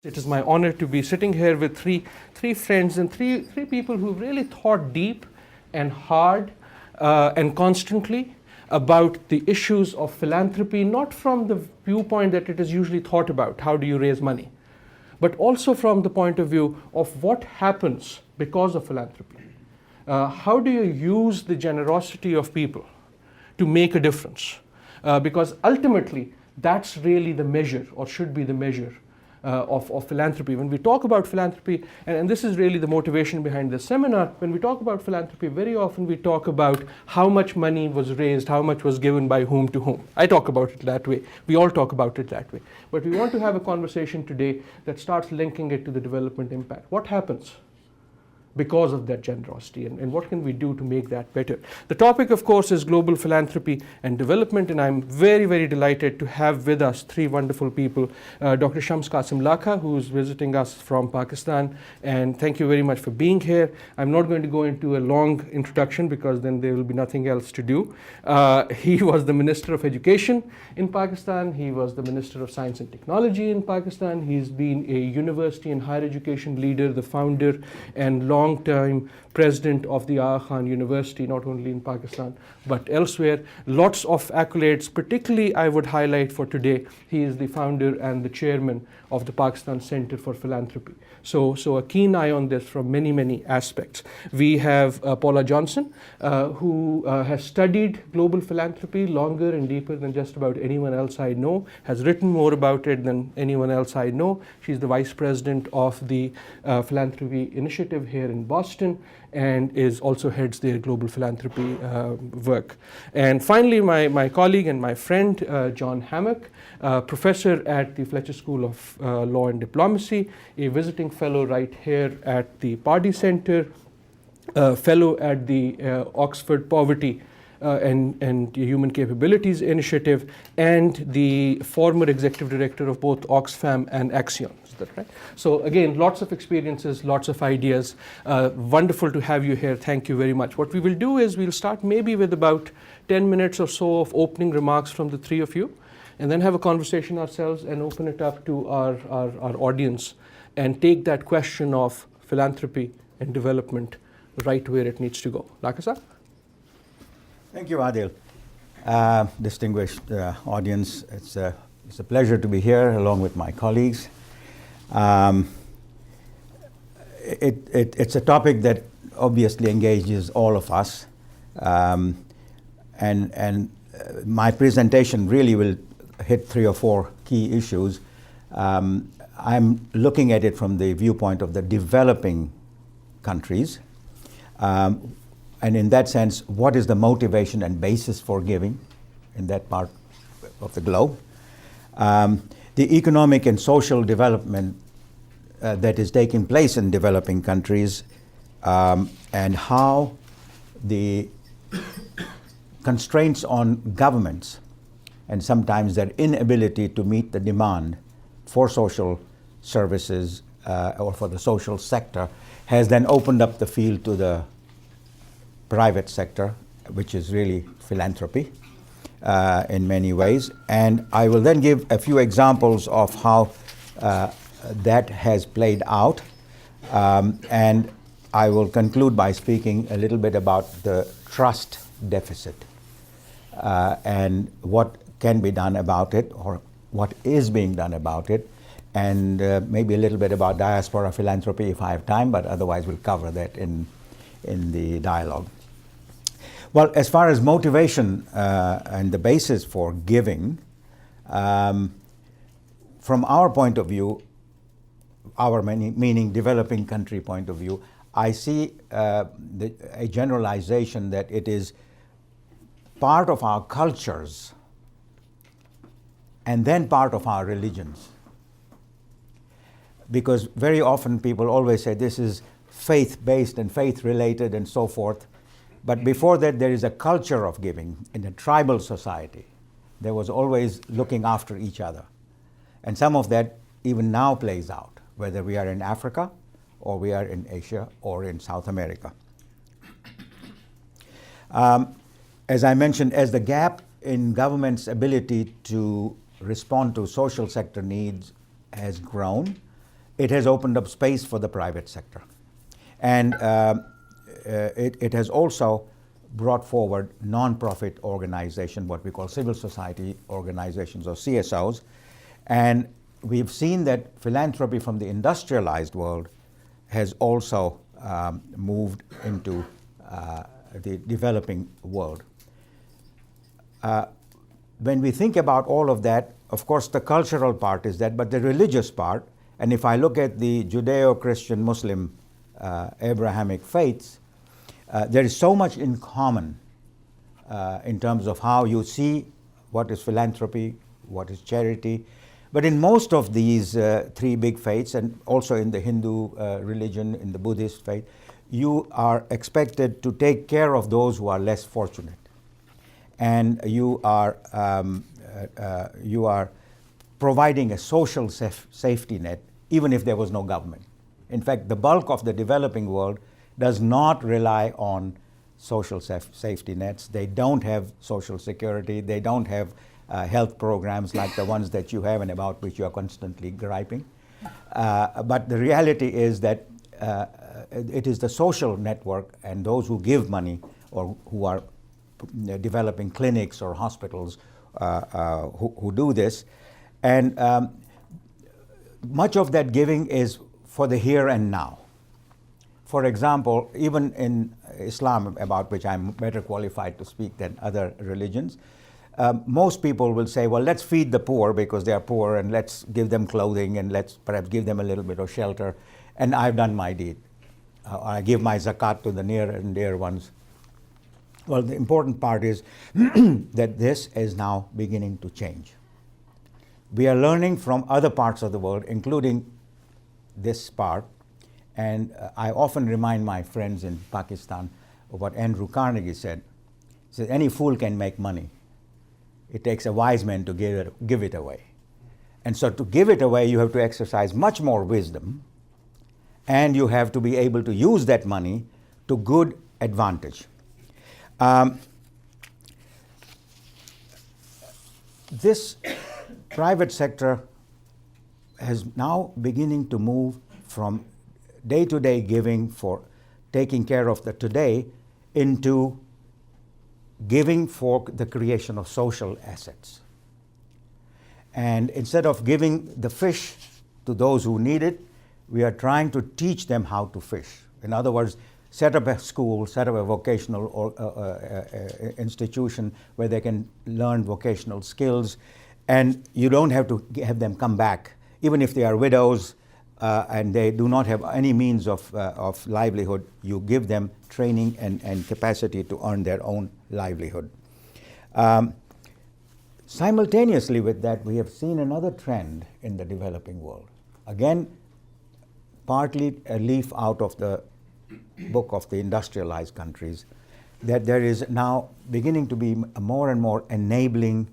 It is my honor to be sitting here with three friends and three people who really thought deep and hard and constantly about the issues of philanthropy, not from the viewpoint that it is usually thought about, how do you raise money, but also from the point of view of what happens because of philanthropy. How do you use the generosity of people to make a difference? Because ultimately, that's really the measure, or should be the measure, of philanthropy. When we talk about philanthropy, and this is really the motivation behind this seminar, when we talk about philanthropy, very often we talk about how much money was raised, how much was given by whom to whom. I talk about it that way. We all talk about it that way. But we want to have a conversation today that starts linking it to the development impact. What happens because of that generosity, and what can we do to make that better? The topic, of course, is global philanthropy and development, and I'm very, very delighted to have with us three wonderful people. Dr. Shamsh Kassim-Lakha, who is visiting us from Pakistan, and thank you very much for being here. I'm not going to go into a long introduction because then there will be nothing else to do. He was the Minister of Education in Pakistan. He was the Minister of Science and Technology in Pakistan. He's been a university and higher education leader, the founder and long-time president of the Aga Khan University, not only in Pakistan, but elsewhere. Lots of accolades, particularly I would highlight for today, he is the founder and the chairman of the Pakistan Center for Philanthropy. So a keen eye on this from many, many aspects. We have Paula Johnson, who has studied global philanthropy longer and deeper than just about anyone else I know, has written more about it than anyone else I know. She's the vice president of the Philanthropy Initiative here in Boston, and is also heads their global philanthropy work. And finally, my colleague and my friend, John Hammock, professor at the Fletcher School of Law and Diplomacy, a visiting fellow right here at the Pardee Center, fellow at the Oxford Poverty and Human Capabilities Initiative, and the former executive director of both Oxfam and Axiom. Is that right? So again, lots of experiences, lots of ideas. Wonderful to have you here. Thank you very much. What we will do is we'll start maybe with about 10 minutes or so of opening remarks from the three of you, and then have a conversation ourselves and open it up to our audience and take that question of philanthropy and development right where it needs to go. Lakha? Thank you, Adil. Distinguished audience, it's a pleasure to be here along with my colleagues. It's a topic that obviously engages all of us, and my presentation really will hit 3 or 4 key issues. I'm looking at it from the viewpoint of the developing countries. And in that sense, what is the motivation and basis for giving in that part of the globe? The economic and social development that is taking place in developing countries, and how the constraints on governments and sometimes their inability to meet the demand for social services or for the social sector has then opened up the field to the private sector, which is really philanthropy in many ways. And I will then give a few examples of how that has played out. And I will conclude by speaking a little bit about the trust deficit and what can be done about it, or what is being done about it, and maybe a little bit about diaspora philanthropy if I have time, but otherwise we'll cover that in the dialogue. Well, as far as motivation and the basis for giving, from our point of view, our meaning developing country point of view, I see a generalization that it is part of our cultures and then part of our religions. Because very often people always say this is faith-based and faith-related and so forth. But before that, there is a culture of giving. In a tribal society, there was always looking after each other. And some of that even now plays out, whether we are in Africa or we are in Asia or in South America. As I mentioned, as the gap in government's ability to respond to social sector needs has grown, it has opened up space for the private sector. And it has also brought forward non-profit organizations, what we call civil society organizations or CSOs. And we've seen that philanthropy from the industrialized world has also moved into the developing world. When we think about all of that, of course, the cultural part is that, but the religious part, and if I look at the Judeo-Christian, Muslim, Abrahamic faiths, there is so much in common in terms of how you see what is philanthropy, what is charity. But in most of these three big faiths, and also in the Hindu religion, in the Buddhist faith, you are expected to take care of those who are less fortunate. And you are providing a social safety net, even if there was no government. In fact, the bulk of the developing world does not rely on social safety nets. They don't have social security. They don't have health programs like the ones that you have and about which you are constantly griping. But the reality is that it is the social network and those who give money or who are developing clinics or hospitals who do this. And much of that giving is for the here and now. For example, even in Islam, about which I'm better qualified to speak than other religions, most people will say, well, let's feed the poor because they are poor, and let's give them clothing, and let's perhaps give them a little bit of shelter, and I've done my deed. I give my zakat to the near and dear ones. Well, the important part is that this is now beginning to change. We are learning from other parts of the world, including this part, and I often remind my friends in Pakistan of what Andrew Carnegie said. He said, any fool can make money. It takes a wise man to give it away. And so to give it away, you have to exercise much more wisdom, and you have to be able to use that money to good advantage. This private sector is now beginning to move from day-to-day giving for taking care of the today into giving for the creation of social assets. And instead of giving the fish to those who need it, we are trying to teach them how to fish. In other words, set up a school, set up a vocational institution where they can learn vocational skills, and you don't have to have them come back, even if they are widows and they do not have any means of livelihood. You give them training and capacity to earn their own livelihood. Simultaneously with that, we have seen another trend in the developing world. Again, partly a leaf out of the book of the industrialized countries, that there is now beginning to be a more and more enabling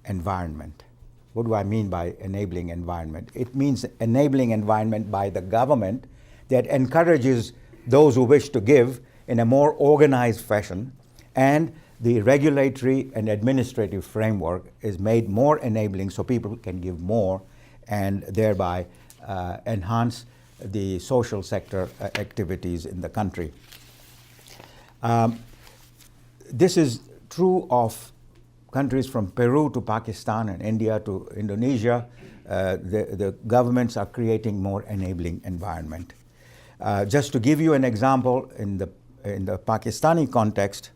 environment. What do I mean by enabling environment? It means enabling environment by the government that encourages those who wish to give in a more organized fashion, and the regulatory and administrative framework is made more enabling so people can give more and thereby enhance the social sector activities in the country. This is true of countries from Peru to Pakistan and India to Indonesia. The governments are creating more enabling environment. Just to give you an example, in the Pakistani context,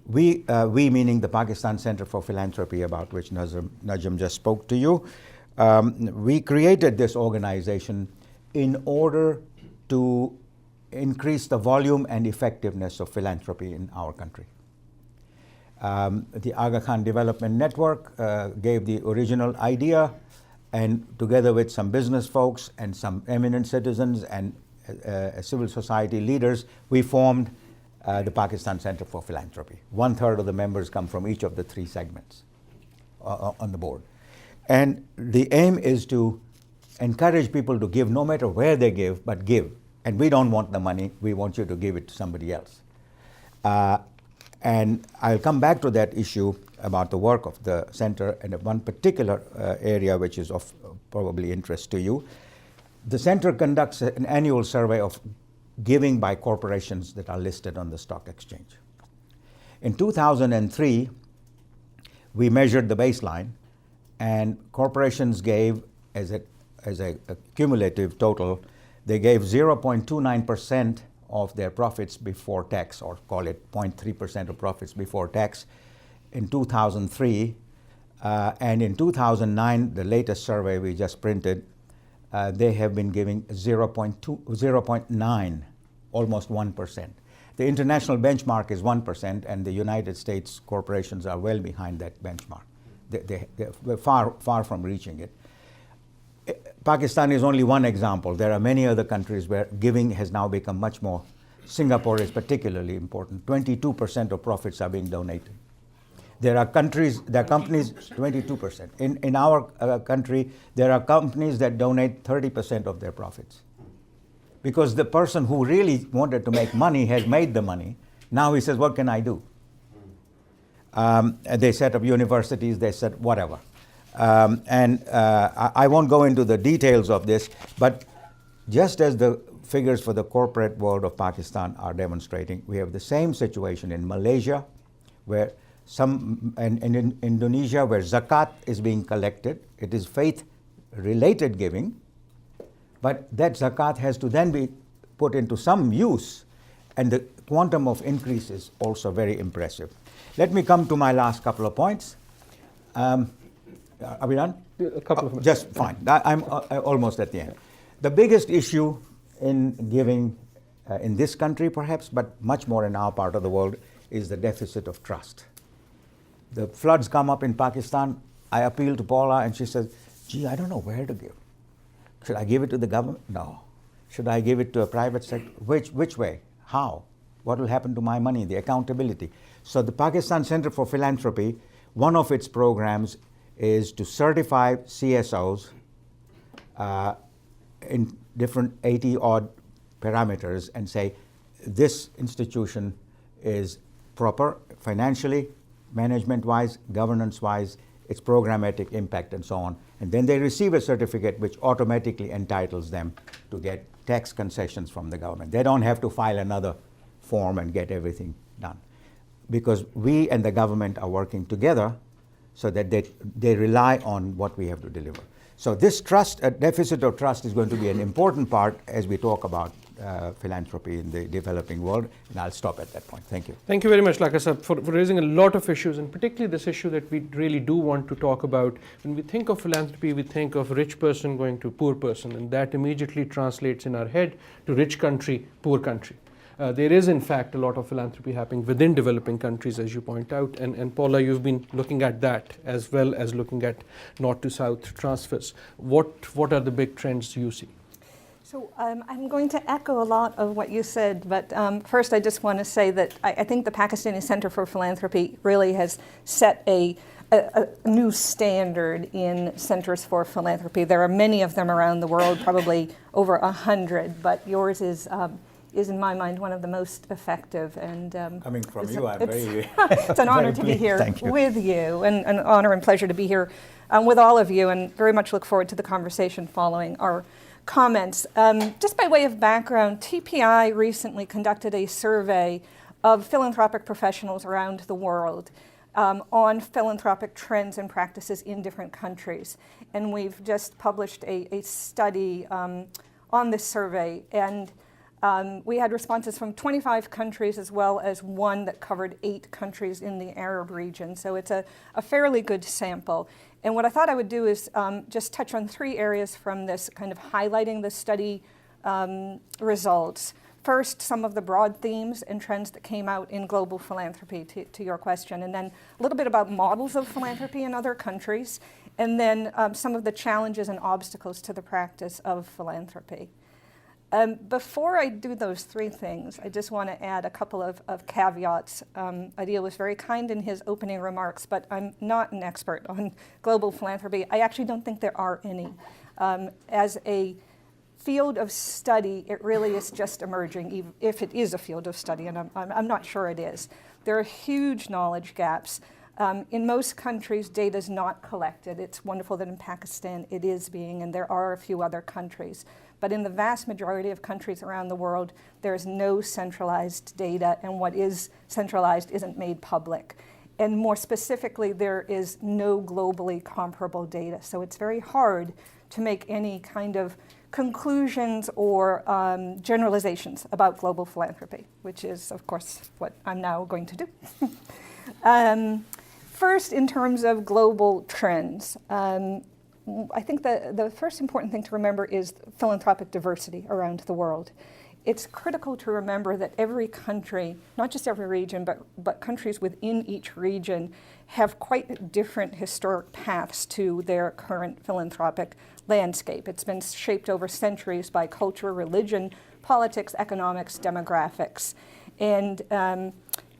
we meaning the Pakistan Center for Philanthropy, about which Najam just spoke to you, we created this organization in order to increase the volume and effectiveness of philanthropy in our country. The Aga Khan Development Network gave the original idea, and together with some business folks and some eminent citizens and civil society leaders, we formed the Pakistan Center for Philanthropy. 1/3 of the members come from each of the three segments on the board. And the aim is to encourage people to give no matter where they give, but give. And we don't want the money, we want you to give it to somebody else. And I'll come back to that issue about the work of the center and one particular area which is of probably interest to you. The center conducts an annual survey of giving by corporations that are listed on the stock exchange. In 2003, we measured the baseline, and corporations gave, as a cumulative total, they gave 0.29% of their profits before tax, or call it 0.3% of profits before tax in 2003. And in 2009, the latest survey we just printed, they have been giving 0.9, almost 1%. The international benchmark is 1%, and the United States corporations are well behind that benchmark. They're far from reaching it. Pakistan is only one example. There are many other countries where giving has now become much more. Singapore is particularly important. 22% of profits are being donated. There are companies, 22%. In our country, there are companies that donate 30% of their profits. Because the person who really wanted to make money has made the money. Now he says, what can I do? They set up universities, they set whatever. I won't go into the details of this, but just as the figures for the corporate world of Pakistan are demonstrating, we have the same situation in Malaysia, where and in Indonesia, where zakat is being collected. It is faith-related giving, but that zakat has to then be put into some use, and the quantum of increase is also very impressive. Let me come to my last couple of points. Are we done? A couple of minutes. Just fine. I'm almost at the end. The biggest issue in giving in this country, perhaps, but much more in our part of the world, is the deficit of trust. The floods come up in Pakistan. I appeal to Paula, and she says, gee, I don't know where to give. Should I give it to the government? No. Should I give it to a private sector? Which way? How? What will happen to my money? The accountability. So the Pakistan Center for Philanthropy, one of its programs is to certify CSOs in different 80-odd parameters and say, this institution is proper financially, management-wise, governance-wise, its programmatic impact, and so on. And then they receive a certificate which automatically entitles them to get tax concessions from the government. They don't have to file another form and get everything done. Because we and the government are working together so that they rely on what we have to deliver. So this trust, a deficit of trust, is going to be an important part as we talk about philanthropy in the developing world, and I'll stop at that point. Thank you. Thank you very much, Lakha sir, for raising a lot of issues, and particularly this issue that we really do want to talk about. When we think of philanthropy, we think of rich person going to poor person, and that immediately translates in our head to rich country, poor country. There is, in fact, a lot of philanthropy happening within developing countries, as you point out. And Paula, you've been looking at that as well as looking at north to south transfers. What are the big trends you see? So I'm going to echo a lot of what you said, but first I just want to say that I think the Pakistani Center for Philanthropy really has set a new standard in centers for philanthropy. There are many of them around the world, probably over 100, but yours is in my mind one of the most effective. And coming from you, I'm very it's an honor to be here with you, and an honor and pleasure to be here with all of you, and very much look forward to the conversation following our comments. Just by way of background, TPI recently conducted a survey of philanthropic professionals around the world on philanthropic trends and practices in different countries. And we've just published a study on this survey, and we had responses from 25 countries as well as one that covered 8 countries in the Arab region. So it's a fairly good sample. And what I thought I would do is just touch on 3 areas from this, kind of highlighting the study results. First, some of the broad themes and trends that came out in global philanthropy, to your question, and then a little bit about models of philanthropy in other countries, and then some of the challenges and obstacles to the practice of philanthropy. Before I do those 3 things, I just want to add a couple of caveats. Adil was very kind in his opening remarks, but I'm not an expert on global philanthropy. I actually don't think there are any. As a field of study, it really is just emerging, if it is a field of study, and I'm not sure it is. There are huge knowledge gaps. In most countries, data is not collected. It's wonderful that in Pakistan it is being, and there are a few other countries. But in the vast majority of countries around the world, there is no centralized data, and what is centralized isn't made public. And more specifically, there is no globally comparable data. So it's very hard to make any kind of conclusions or generalizations about global philanthropy, which is, of course, what I'm now going to do. First, in terms of global trends, I think the first important thing to remember is philanthropic diversity around the world. It's critical to remember that every country, not just every region, but countries within each region have quite different historic paths to their current philanthropic landscape. It's been shaped over centuries by culture, religion, politics, economics, demographics. And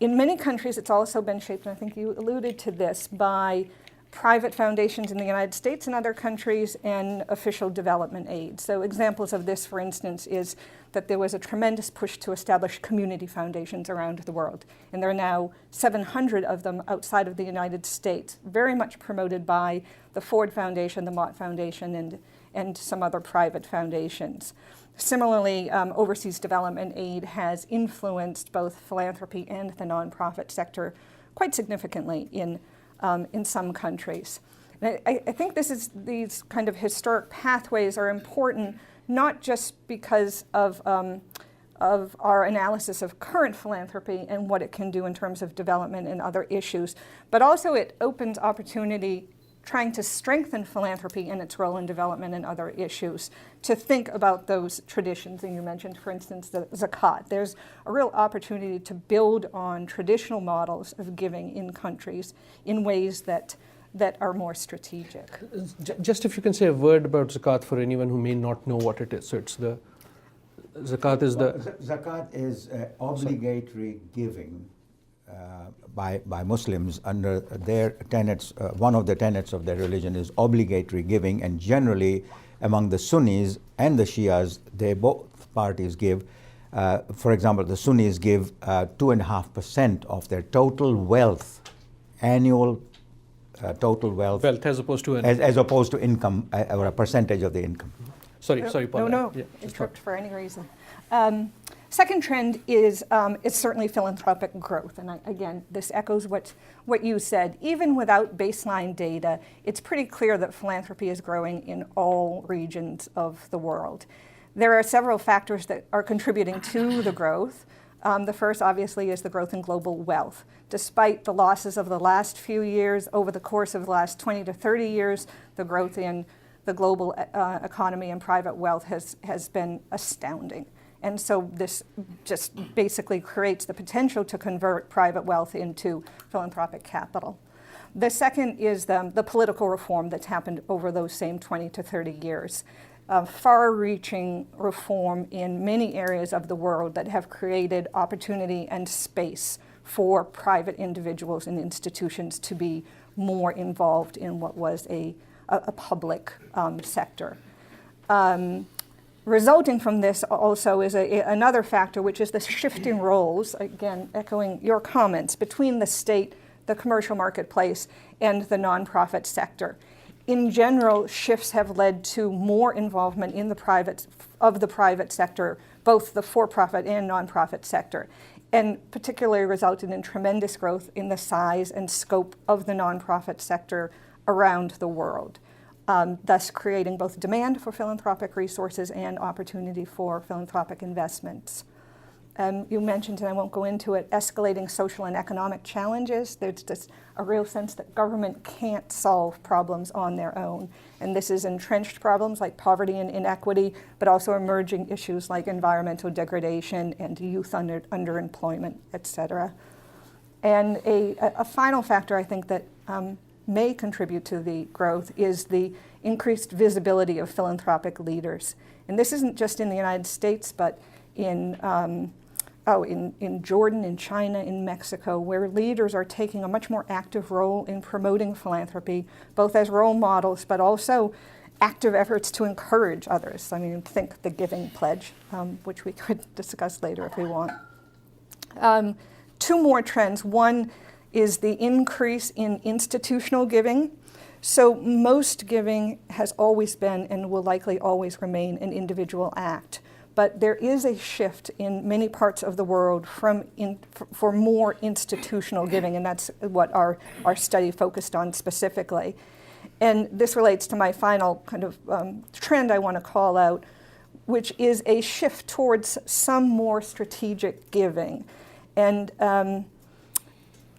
in many countries, it's also been shaped, and I think you alluded to this, by private foundations in the United States and other countries and official development aid. So examples of this, for instance, is that there was a tremendous push to establish community foundations around the world. And there are now 700 of them outside of the United States, very much promoted by the Ford Foundation, the Mott Foundation, and some other private foundations. Similarly, overseas development aid has influenced both philanthropy and the nonprofit sector quite significantly in some countries. And I think these kind of historic pathways are important, not just because of our analysis of current philanthropy and what it can do in terms of development and other issues, but also it opens opportunity trying to strengthen philanthropy and its role in development and other issues, to think about those traditions. And you mentioned, for instance, the zakat. There's a real opportunity to build on traditional models of giving in countries in ways that are more strategic. Just if you can say a word about zakat for anyone who may not know what it is. So it's the zakat is zakat is obligatory giving by Muslims under their tenets. One of the tenets of their religion is obligatory giving, and generally among the Sunnis and the Shias, both parties give. For example, the Sunnis give 2.5% of their total wealth, annual total wealth as opposed to as opposed to income, or a percentage of the income. Sorry, Paula. No, interrupt for any reason. Second trend is certainly philanthropic growth. And again, this echoes what you said. Even without baseline data, it's pretty clear that philanthropy is growing in all regions of the world. There are several factors that are contributing to the growth. The first, obviously, is the growth in global wealth. Despite the losses of the last few years, over the course of the last 20 to 30 years, the growth in the global economy and private wealth has been astounding. And so this just basically creates the potential to convert private wealth into philanthropic capital. The second is the political reform that's happened over those same 20 to 30 years. Far-reaching reform in many areas of the world that have created opportunity and space for private individuals and institutions to be more involved in what was a public sector. Resulting from this also is another factor, which is the shifting roles, again, echoing your comments, between the state, the commercial marketplace, and the nonprofit sector. In general, shifts have led to more involvement in the private sector, both the for-profit and nonprofit sector, and particularly resulted in tremendous growth in the size and scope of the nonprofit sector around the world. Thus creating both demand for philanthropic resources and opportunity for philanthropic investments. You mentioned, and I won't go into it, escalating social and economic challenges. There's just a real sense that government can't solve problems on their own. And this is entrenched problems like poverty and inequity, but also emerging issues like environmental degradation and youth underemployment, et cetera. And a final factor I think that may contribute to the growth is the increased visibility of philanthropic leaders. And this isn't just in the United States, but in Jordan, in China, in Mexico, where leaders are taking a much more active role in promoting philanthropy, both as role models, but also active efforts to encourage others. I mean, think the Giving Pledge, which we could discuss later if we want. Two more trends. One is the increase in institutional giving. So most giving has always been and will likely always remain an individual act. But there is a shift in many parts of the world for more institutional giving, and that's what our study focused on specifically. And this relates to my final kind of trend I want to call out, which is a shift towards some more strategic giving. And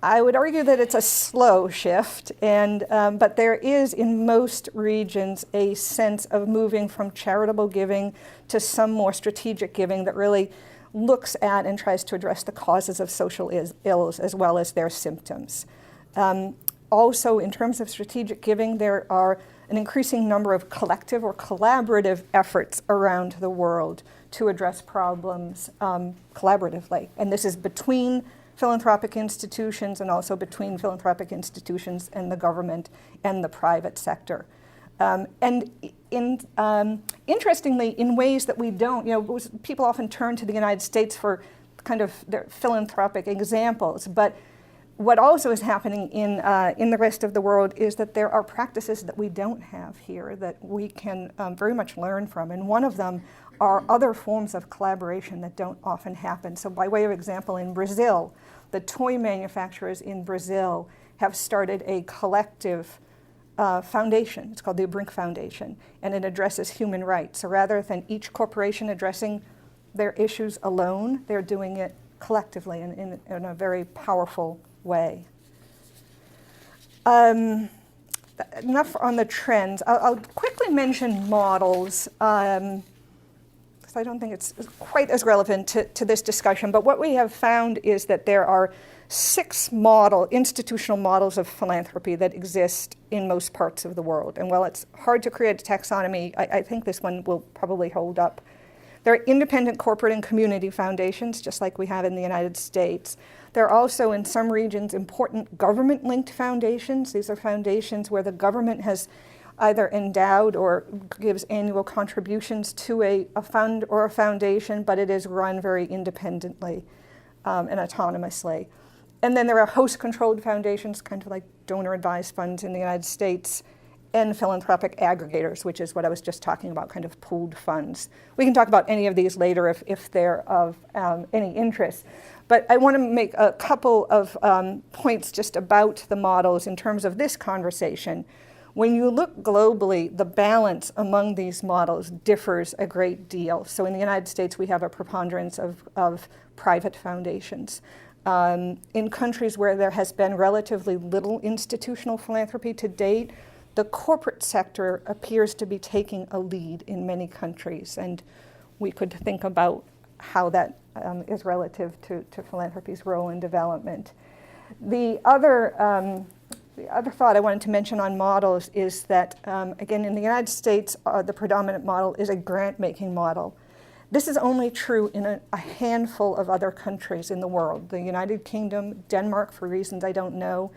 I would argue that it's a slow shift, but there is in most regions a sense of moving from charitable giving to some more strategic giving that really looks at and tries to address the causes of social ills as well as their symptoms. Also, in terms of strategic giving, there are an increasing number of collective or collaborative efforts around the world to address problems collaboratively. And this is between philanthropic institutions and also between philanthropic institutions and the government and the private sector. Interestingly, in ways that we don't, people often turn to the United States for kind of their philanthropic examples, but what also is happening in the rest of the world is that there are practices that we don't have here that we can very much learn from, and one of them are other forms of collaboration that don't often happen. So by way of example, in Brazil, the toy manufacturers in Brazil have started a collective foundation. It's called the Brink Foundation, and it addresses human rights. So rather than each corporation addressing their issues alone, they're doing it collectively in a very powerful way. Enough on the trends. I'll quickly mention models, because I don't think it's quite as relevant to this discussion, but what we have found is that there are 6 institutional models of philanthropy that exist in most parts of the world. And while it's hard to create a taxonomy, I think this one will probably hold up. There are independent corporate and community foundations, just like we have in the United States. There are also, in some regions, important government-linked foundations. These are foundations where the government has either endowed or gives annual contributions to a fund or a foundation, but it is run very independently and autonomously. And then there are host-controlled foundations, kind of like donor-advised funds in the United States, and philanthropic aggregators, which is what I was just talking about, kind of pooled funds. We can talk about any of these later if they're of any interest. But I want to make a couple of points just about the models in terms of this conversation. When you look globally, the balance among these models differs a great deal. So in the United States, we have a preponderance of private foundations. In countries where there has been relatively little institutional philanthropy to date, the corporate sector appears to be taking a lead in many countries, and we could think about how that is relative to philanthropy's role in development. The other thought I wanted to mention on models is that, again, in the United States, the predominant model is a grant-making model. This is only true in a handful of other countries in the world, the United Kingdom, Denmark, for reasons I don't know,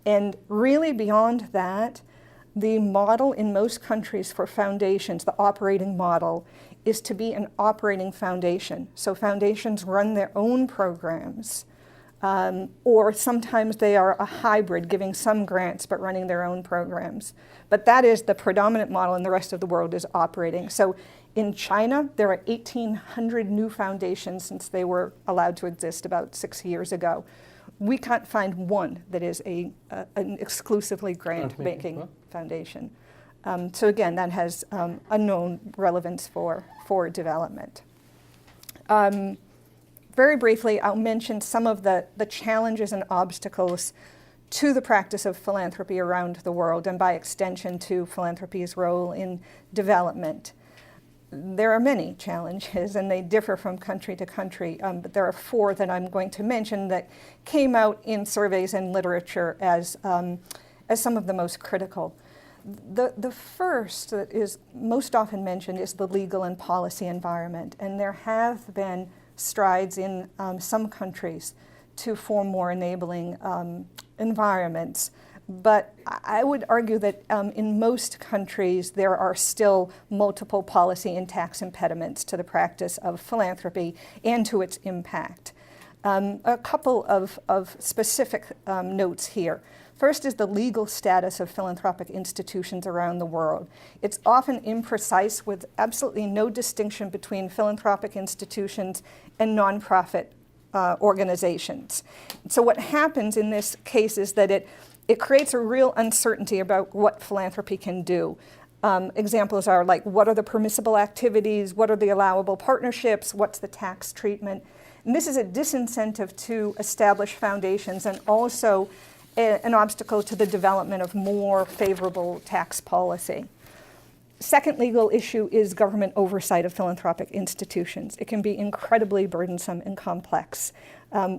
and really beyond that, the model in most countries for foundations, the operating model, is to be an operating foundation. So foundations run their own programs, or sometimes they are a hybrid, giving some grants but running their own programs. But that is the predominant model, and the rest of the world is operating. So in China, there are 1,800 new foundations since they were allowed to exist about 6 years ago. We can't find one that is an exclusively grant-making foundation. So again, that has unknown relevance for development. Very briefly, I'll mention some of the challenges and obstacles to the practice of philanthropy around the world, and by extension to philanthropy's role in development. There are many challenges, and they differ from country to country, but there are 4 that I'm going to mention that came out in surveys and literature as some of the most critical. The first that is most often mentioned is the legal and policy environment, and there have been strides in some countries to form more enabling environments. But I would argue that in most countries there are still multiple policy and tax impediments to the practice of philanthropy and to its impact. A couple of specific notes here. First is the legal status of philanthropic institutions around the world. It's often imprecise with absolutely no distinction between philanthropic institutions and nonprofit organizations. So what happens in this case is that it creates a real uncertainty about what philanthropy can do. Examples are like, what are the permissible activities? What are the allowable partnerships? What's the tax treatment? And this is a disincentive to establish foundations and also an obstacle to the development of more favorable tax policy. Second legal issue is government oversight of philanthropic institutions. It can be incredibly burdensome and complex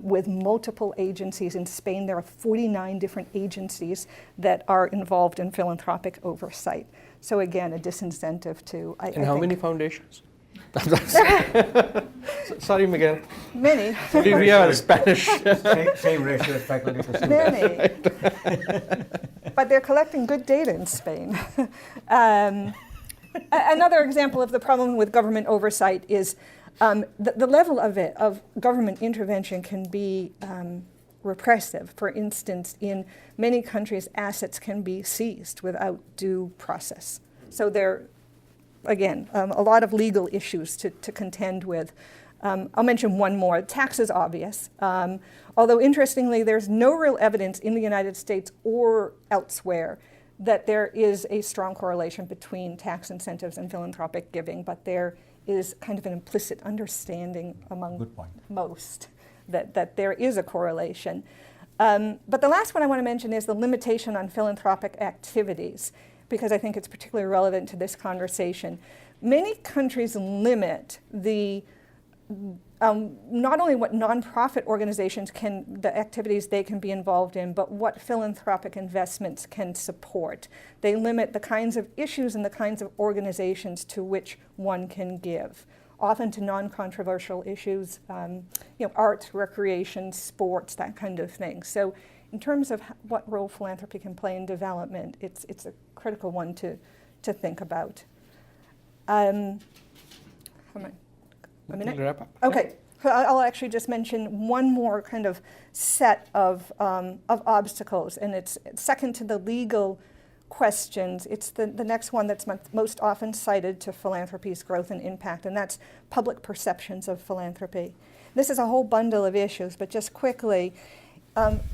with multiple agencies. In Spain, there are 49 different agencies that are involved in philanthropic oversight. So again, a disincentive to, And how many foundations? Sorry, Miguel. Many. We are Spanish. Same ratio as faculty to students. Many. But they're collecting good data in Spain. Another example of the problem with government oversight is the level of government intervention can be repressive. For instance, in many countries, assets can be seized without due process. So there, again, a lot of legal issues to contend with. I'll mention one more. Tax is obvious. Although interestingly, there's no real evidence in the United States or elsewhere that there is a strong correlation between tax incentives and philanthropic giving, but there is kind of an implicit understanding among most that there is a correlation. But the last one I want to mention is the limitation on philanthropic activities, because I think it's particularly relevant to this conversation. Many countries limit the not only what nonprofit organizations the activities they can be involved in, but what philanthropic investments can support. They limit the kinds of issues and the kinds of organizations to which one can give, often to non-controversial issues, art, recreation, sports, that kind of thing. So in terms of what role philanthropy can play in development, it's a critical one to think about. A minute? Wrap up. Okay, I'll actually just mention one more kind of set of obstacles, and it's second to the legal questions. It's the next one that's most often cited to philanthropy's growth and impact, and that's public perceptions of philanthropy. This is a whole bundle of issues, but just quickly,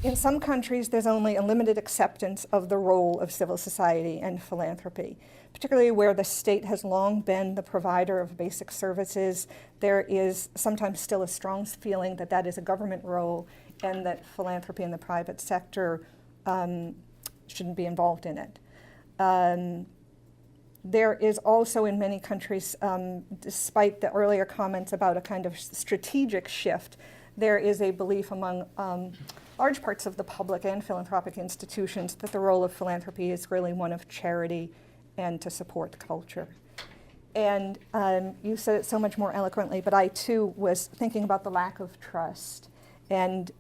in some countries there's only a limited acceptance of the role of civil society and philanthropy, particularly where the state has long been the provider of basic services. There is sometimes still a strong feeling that that is a government role and that philanthropy in the private sector shouldn't be involved in it. There is also in many countries, despite the earlier comments about a kind of strategic shift, there is a belief among large parts of the public and philanthropic institutions that the role of philanthropy is really one of charity and to support culture. And you said it so much more eloquently, but I too was thinking about the lack of trust. And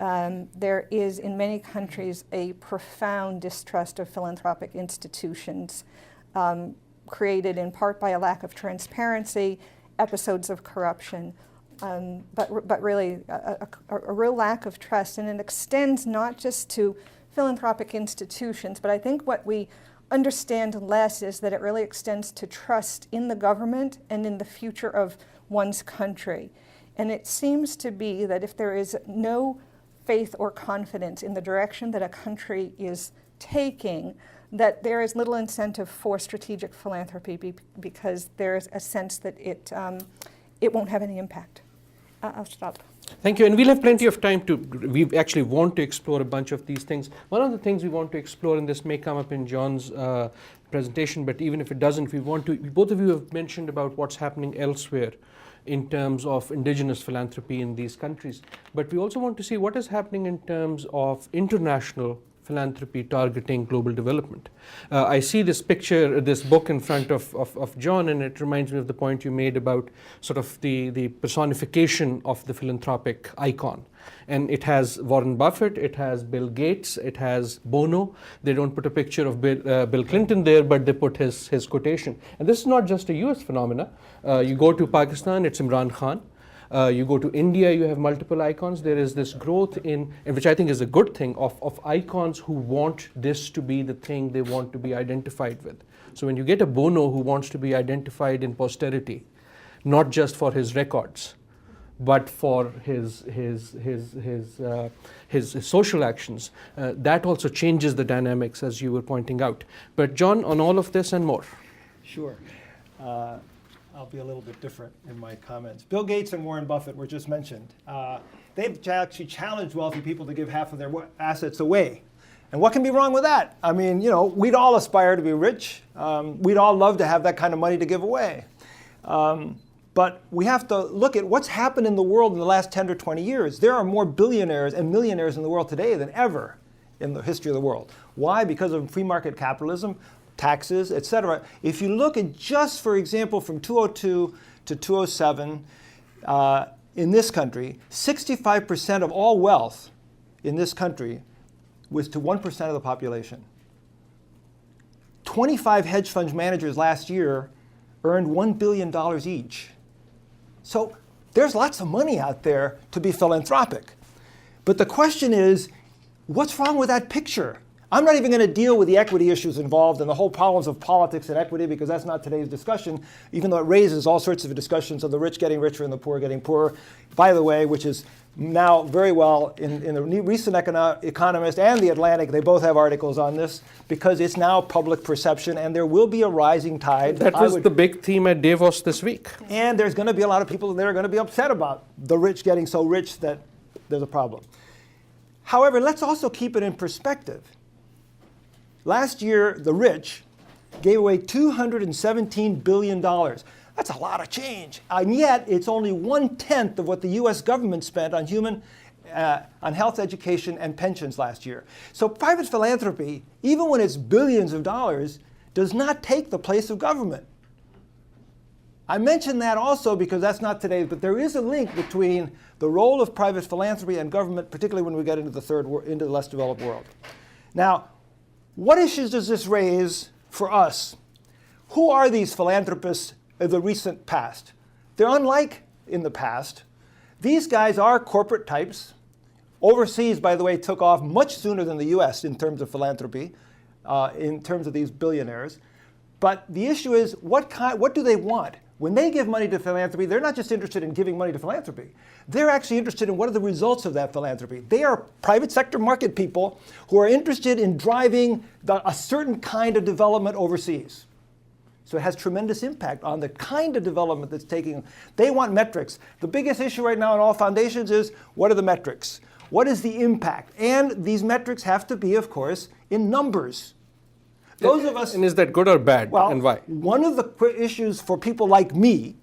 there is in many countries a profound distrust of philanthropic institutions, created in part by a lack of transparency, episodes of corruption, but really a real lack of trust. And it extends not just to philanthropic institutions, but I think what we understand less is that it really extends to trust in the government and in the future of one's country. And it seems to be that if there is no faith or confidence in the direction that a country is taking, that there is little incentive for strategic philanthropy because there is a sense that it won't have any impact. I'll stop. Thank you, and we'll have plenty of time we actually want to explore a bunch of these things. One of the things we want to explore, and this may come up in John's presentation, but even if it doesn't, both of you have mentioned about what's happening elsewhere in terms of indigenous philanthropy in these countries. But we also want to see what is happening in terms of international philanthropy targeting global development. I see this picture, this book in front of John, and it reminds me of the point you made about sort of the personification of the philanthropic icon. And it has Warren Buffett, it has Bill Gates, it has Bono. They don't put a picture of Bill Clinton there, but they put his quotation. And this is not just a US phenomena. You go to Pakistan, it's Imran Khan. You go to India, you have multiple icons. There is this growth in, which I think is a good thing, of icons who want this to be the thing they want to be identified with. So when you get a Bono who wants to be identified in posterity, not just for his records, but for his social actions, that also changes the dynamics, as you were pointing out. But John, on all of this and more. Sure. I'll be a little bit different in my comments. Bill Gates and Warren Buffett were just mentioned. They've actually challenged wealthy people to give half of their assets away. And what can be wrong with that? I mean, you know, we'd all aspire to be rich. We'd all love to have that kind of money to give away. But we have to look at what's happened in the world in the last 10 or 20 years. There are more billionaires and millionaires in the world today than ever in the history of the world. Why? Because of free market capitalism, taxes, etc. If you look at just, for example, from 2002 to 2007, in this country, 65% of all wealth in this country was to 1% of the population. 25 hedge fund managers last year earned $1 billion each. So there's lots of money out there to be philanthropic. But the question is, what's wrong with that picture? I'm not even going to deal with the equity issues involved and the whole problems of politics and equity, because that's not today's discussion, even though it raises all sorts of discussions of the rich getting richer and the poor getting poorer, by the way, which is now very well in the recent Economist and The Atlantic, they both have articles on this, because it's now public perception and there will be a rising tide. That was the big theme at Davos this week. And there's going to be a lot of people that are going to be upset about the rich getting so rich that there's a problem. However, let's also keep it in perspective. Last year, the rich gave away $217 billion. That's a lot of change. And yet, it's only 1/10 of what the US government spent on on health, education, and pensions last year. So private philanthropy, even when it's billions of dollars, does not take the place of government. I mention that also because that's not today, but there is a link between the role of private philanthropy and government, particularly when we get into into the less developed world. Now, what issues does this raise for us? Who are these philanthropists of the recent past? They're unlike in the past. These guys are corporate types. Overseas, by the way, took off much sooner than the US in terms of philanthropy, in terms of these billionaires. But the issue is, what do they want? When they give money to philanthropy, they're not just interested in giving money to philanthropy. They're actually interested in what are the results of that philanthropy. They are private sector market people who are interested in driving a certain kind of development overseas. So it has tremendous impact on the kind of development that's taking. They want metrics. The biggest issue right now in all foundations is, what are the metrics? What is the impact? And these metrics have to be, of course, in numbers. Those of us, and is that good or bad, and why? One of the issues for people like me,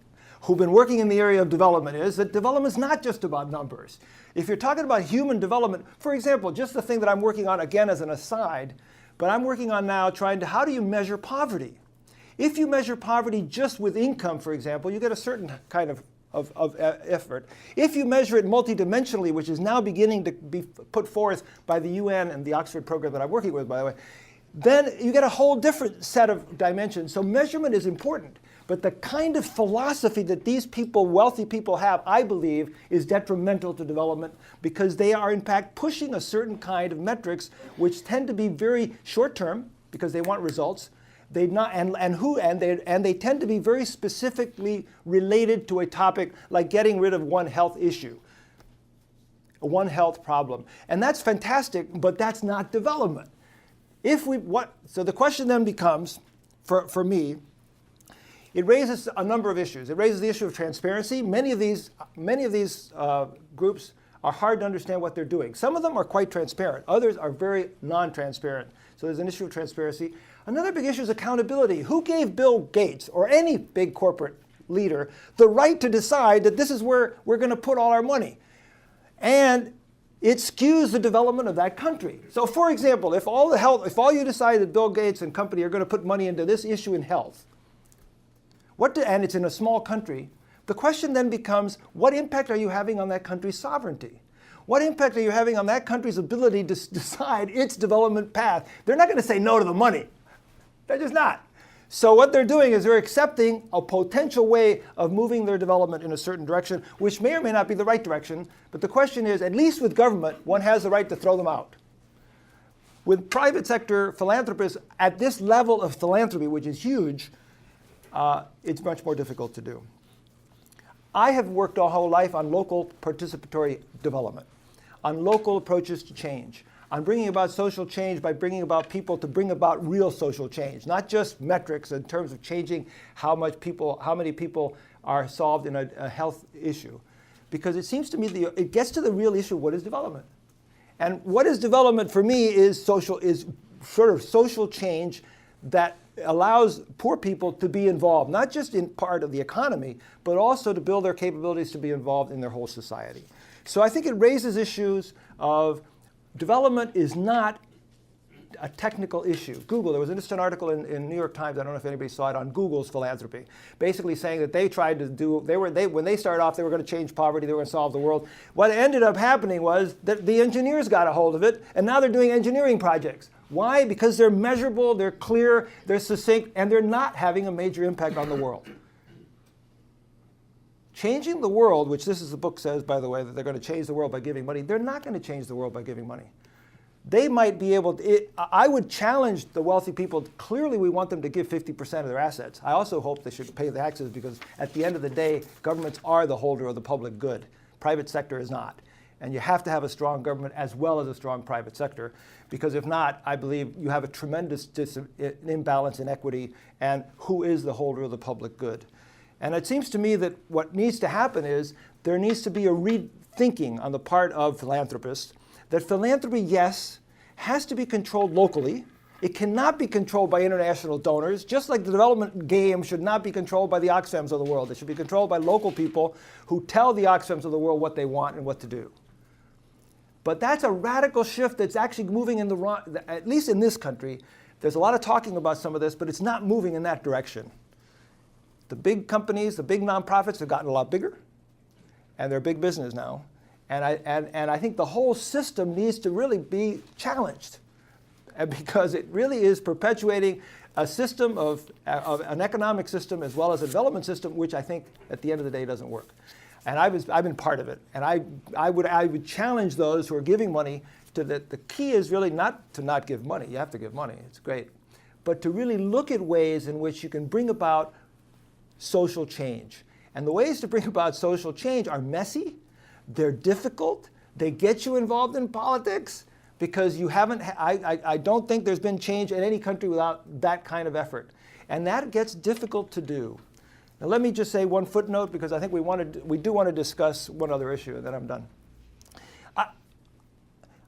who've been working in the area of development, is that development is not just about numbers. If you're talking about human development, for example, just the thing that I'm working on, again as an aside, but I'm working on now how do you measure poverty? If you measure poverty just with income, for example, you get a certain kind of effort. If you measure it multidimensionally, which is now beginning to be put forth by the UN and the Oxford program that I'm working with, by the way, then you get a whole different set of dimensions. So measurement is important. But the kind of philosophy that these people, wealthy people have, I believe, is detrimental to development, because they are in fact pushing a certain kind of metrics which tend to be very short-term because they want results. They tend to be very specifically related to a topic like getting rid of one health issue, one health problem. And that's fantastic, but that's not development. So the question then becomes, for me, it raises a number of issues. It raises the issue of transparency. Many of these groups are hard to understand what they're doing. Some of them are quite transparent. Others are very non-transparent. So there's an issue of transparency. Another big issue is accountability. Who gave Bill Gates or any big corporate leader the right to decide that this is where we're going to put all our money? And it skews the development of that country. So for example, if all you decide that Bill Gates and company are going to put money into this issue in health, and it's in a small country, the question then becomes, what impact are you having on that country's sovereignty? What impact are you having on that country's ability to decide its development path? They're not going to say no to the money. They're just not. So what they're doing is they're accepting a potential way of moving their development in a certain direction, which may or may not be the right direction. But the question is, at least with government, one has the right to throw them out. With private sector philanthropists at this level of philanthropy, which is huge, it's much more difficult to do. I have worked a whole life on local participatory development, on local approaches to change, on bringing about social change by bringing about people to bring about real social change, not just metrics in terms of changing how many people are solved in a health issue. Because it seems to me that it gets to the real issue, what is development? And what is development for me is sort of social change that allows poor people to be involved, not just in part of the economy, but also to build their capabilities to be involved in their whole society. So I think it raises issues of development is not a technical issue. Google, there was just an article in New York Times, I don't know if anybody saw it, on Google's philanthropy, basically saying that they tried to do, when they started off, they were going to change poverty, they were going to solve the world. What ended up happening was that the engineers got a hold of it, and now they're doing engineering projects. Why? Because they're measurable, they're clear, they're succinct, and they're not having a major impact on the world. Changing the world, which this is the book says, by the way, that they're going to change the world by giving money, they're not going to change the world by giving money. They might be able to, I would challenge the wealthy people. Clearly, we want them to give 50% of their assets. I also hope they should pay the taxes because at the end of the day, governments are the holder of the public good. Private sector is not. And you have to have a strong government as well as a strong private sector, because if not, I believe you have a tremendous imbalance in equity and who is the holder of the public good. And it seems to me that what needs to happen is there needs to be a rethinking on the part of philanthropists that philanthropy, yes, has to be controlled locally. It cannot be controlled by international donors, just like the development game should not be controlled by the Oxfams of the world. It should be controlled by local people who tell the Oxfams of the world what they want and what to do. But that's a radical shift that's actually moving in the wrong, at least in this country. There's a lot of talking about some of this, but it's not moving in that direction. The big companies, the big nonprofits have gotten a lot bigger, and they're big business now. And I think the whole system needs to really be challenged, because it really is perpetuating a system of an economic system as well as a development system, which I think at the end of the day doesn't work. And I've been part of it. And I would challenge those who are giving money to that the key is really not to not give money. You have to give money, it's great. But to really look at ways in which you can bring about social change. And the ways to bring about social change are messy. They're difficult. They get you involved in politics because you haven't, I don't think there's been change in any country without that kind of effort. And that gets difficult to do. Now let me just say one footnote because I think we do want to discuss one other issue and then I'm done.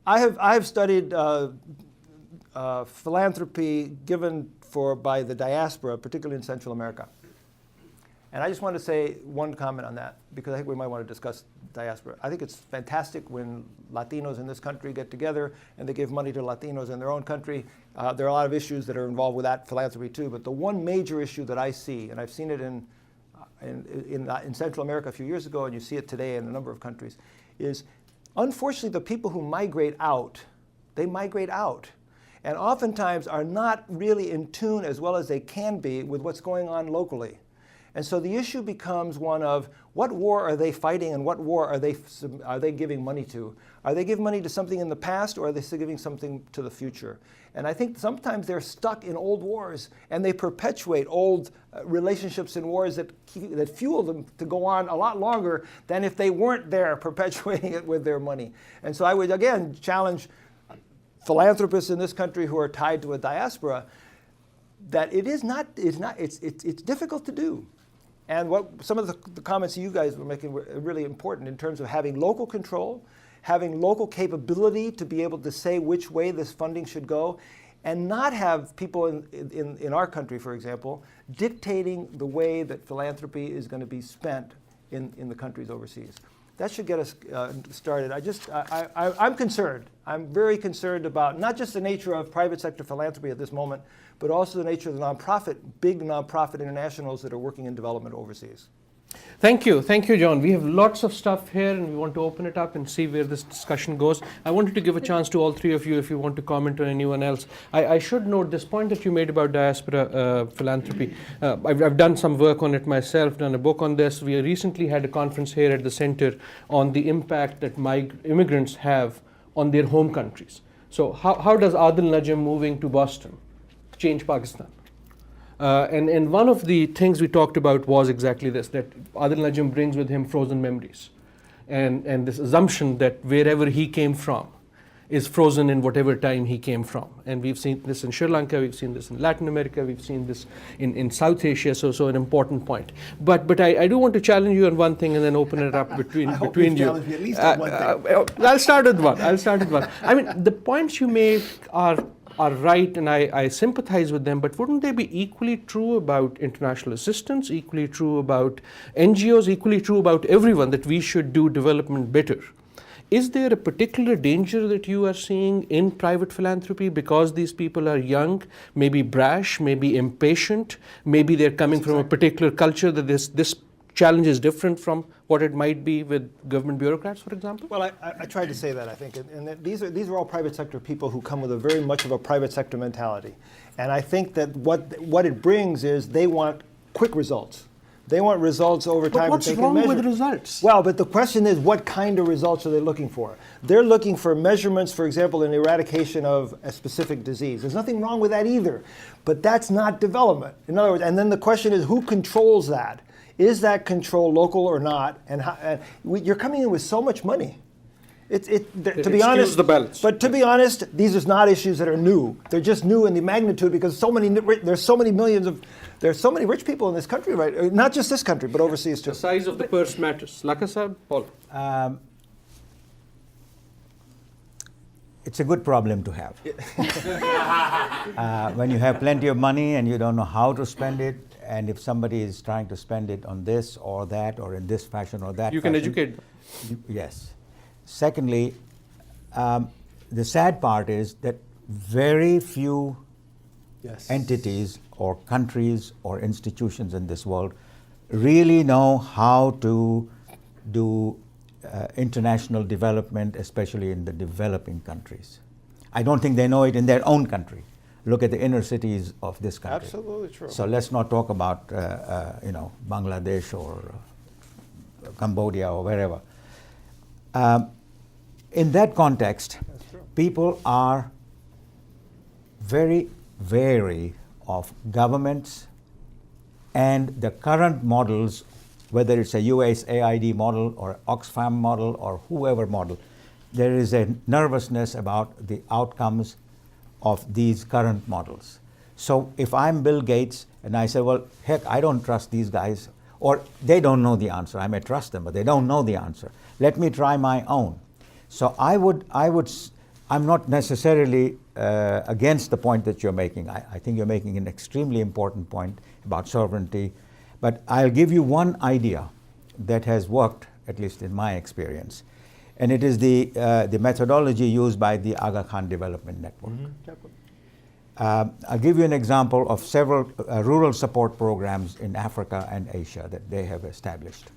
I have studied philanthropy given by the diaspora, particularly in Central America. And I just want to say one comment on that, because I think we might want to discuss diaspora. I think it's fantastic when Latinos in this country get together and they give money to Latinos in their own country. There are a lot of issues that are involved with that philanthropy too, but the one major issue that I see, and I've seen it in Central America a few years ago, and you see it today in a number of countries, is unfortunately the people who migrate out, they migrate out. And oftentimes are not really in tune as well as they can be with what's going on locally. And so the issue becomes one of what war are they fighting and what war are they giving money to? Are they giving money to something in the past or are they still giving something to the future? And I think sometimes they're stuck in old wars and they perpetuate old relationships and wars that fuel them to go on a lot longer than if they weren't there perpetuating it with their money. And so I would again challenge philanthropists in this country who are tied to a diaspora that it's difficult to do. And some of the comments you guys were making were really important in terms of having local control, having local capability to be able to say which way this funding should go, and not have people in our country, for example, dictating the way that philanthropy is going to be spent in the countries overseas. That should get us started. I'm concerned. I'm very concerned about not just the nature of private sector philanthropy at this moment, but also the nature of the big nonprofit internationals that are working in development overseas. Thank you, John. We have lots of stuff here, and we want to open it up and see where this discussion goes. I wanted to give a chance to all three of you if you want to comment on anyone else. I should note this point that you made about diaspora philanthropy. I've done some work on it myself, done a book on this. We recently had a conference here at the center on the impact that immigrants have on their home countries. So how does Adil Najam moving to Boston change Pakistan? And one of the things we talked about was exactly this, that Adil Najam brings with him frozen memories. And this assumption that wherever he came from is frozen in whatever time he came from. And we've seen this in Sri Lanka, we've seen this in Latin America, we've seen this in South Asia, so an important point. But I do want to challenge you on one thing and then open it up between you. Challenge me at least on one thing. I'll start with one. I mean, the points you make are right, and I sympathize with them, but wouldn't they be equally true about international assistance, equally true about NGOs, equally true about everyone, that we should do development better? Is there a particular danger that you are seeing in private philanthropy because these people are young, maybe brash, maybe impatient, maybe they're coming from a particular culture, that this challenge is different from what it might be with government bureaucrats, for example? Well, I tried to say that, I think, and that these are all private sector people who come with a very much of a private sector mentality. And I think that what it brings is they want quick results. They want results over time. But what's wrong with results? Well, but the question is, what kind of results are they looking for? They're looking for measurements, for example, in the eradication of a specific disease. There's nothing wrong with that either. But that's not development. In other words, and then the question is, who controls that? Is that control local or not? And you're coming in with so much money. To be honest, the balance. But to be honest, these are not issues that are new. They're just new in the magnitude because there's so many rich people in this country, right? Not just this country, but overseas too. The size of the purse matters. Lakha Sahib, Paul. It's a good problem to have. When you have plenty of money and you don't know how to spend it, and if somebody is trying to spend it on this or that or in this fashion or that you fashion, can educate them. Yes. Secondly, the sad part is that very few entities or countries or institutions in this world really know how to do international development, especially in the developing countries. I don't think they know it in their own country. Look at the inner cities of this country. Absolutely true. So let's not talk about Bangladesh or Cambodia or wherever. In that context, people are very wary of governments and the current models, whether it's a USAID model or Oxfam model or whoever model. There is a nervousness about the outcomes of these current models. So if I'm Bill Gates and I say, well, heck, I don't trust these guys, or they don't know the answer. I may trust them, but they don't know the answer. Let me try my own. So I'm not necessarily against the point that you're making. I think you're making an extremely important point about sovereignty. But I'll give you one idea that has worked, at least in my experience. And it is the methodology used by the Aga Khan Development Network. I'll give you an example of several rural support programs in Africa and Asia that they have established.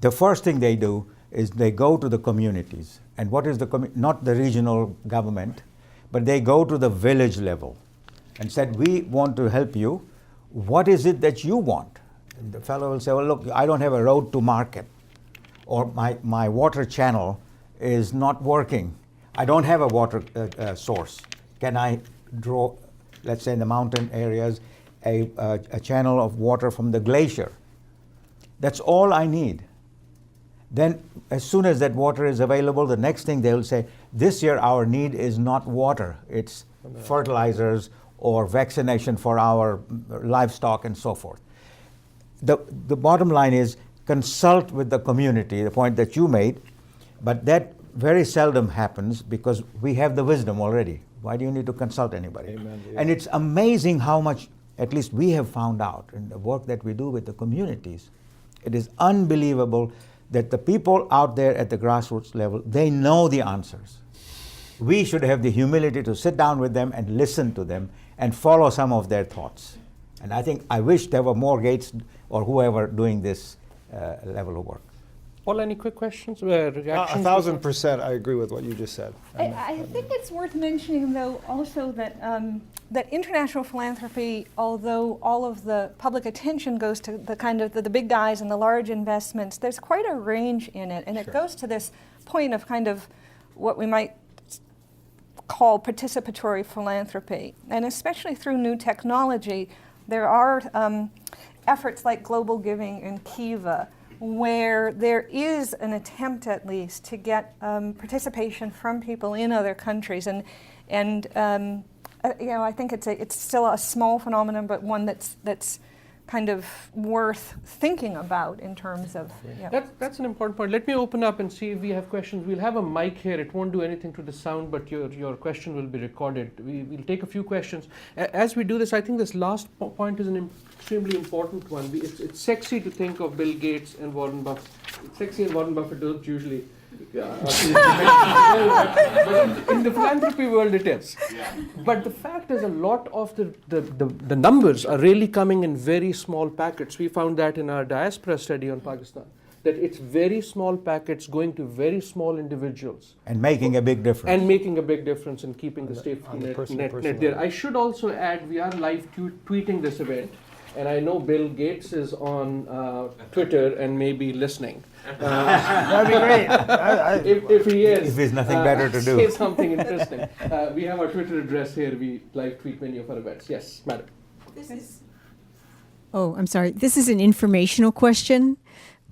The first thing they do is they go to the communities. And what is not the regional government, but they go to the village level and said, we want to help you. What is it that you want? And the fellow will say, well, look, I don't have a road to market, or my water channel is not working. I don't have a water source. Can I draw, let's say in the mountain areas, a channel of water from the glacier? That's all I need. Then as soon as that water is available, the next thing they will say, this year our need is not water, it's fertilizers or vaccination for our livestock and so forth. The bottom line is consult with the community, the point that you made, but that very seldom happens because we have the wisdom already. Why do you need to consult anybody? Amen, yeah. And it's amazing how much, at least we have found out in the work that we do with the communities, it is unbelievable that the people out there at the grassroots level, they know the answers. We should have the humility to sit down with them and listen to them and follow some of their thoughts. And I wish there were more Gates or whoever doing this level of work. Paul, any quick questions? Reactions? 1,000%, I agree with what you just said. I think it's worth mentioning, though, also that that international philanthropy, although all of the public attention goes to the kind of the big guys and the large investments, there's quite a range in it, and it goes to this point of kind of what we might call participatory philanthropy, and especially through new technology, there are efforts like Global Giving and Kiva, where there is an attempt, at least, to get participation from people in other countries, and you know, I think it's still a small phenomenon, but one that's kind of worth thinking about in terms of. That's an important point. Let me open up and see if we have questions. We'll have a mic here. It won't do anything to the sound, but your question will be recorded. We'll take a few questions. As we do this, I think this last point is an extremely important one. It's sexy to think of Bill Gates and Warren Buffett. It's sexy, and Warren Buffett don't usually. But in the philanthropy world it is. But the fact is, a lot of the numbers are really coming in very small packets. We found that in our diaspora study on Pakistan, that it's very small packets going to very small individuals. And making a big difference. And making a big difference in keeping the safety net there. I should also add, we are live tweeting this event. And I know Bill Gates is on Twitter and maybe listening. That'd be great. If he is. If there's nothing better to do. Say something interesting. We have our Twitter address here. We live tweet many of our events. Yes, madam. Oh, I'm sorry. This is an informational question,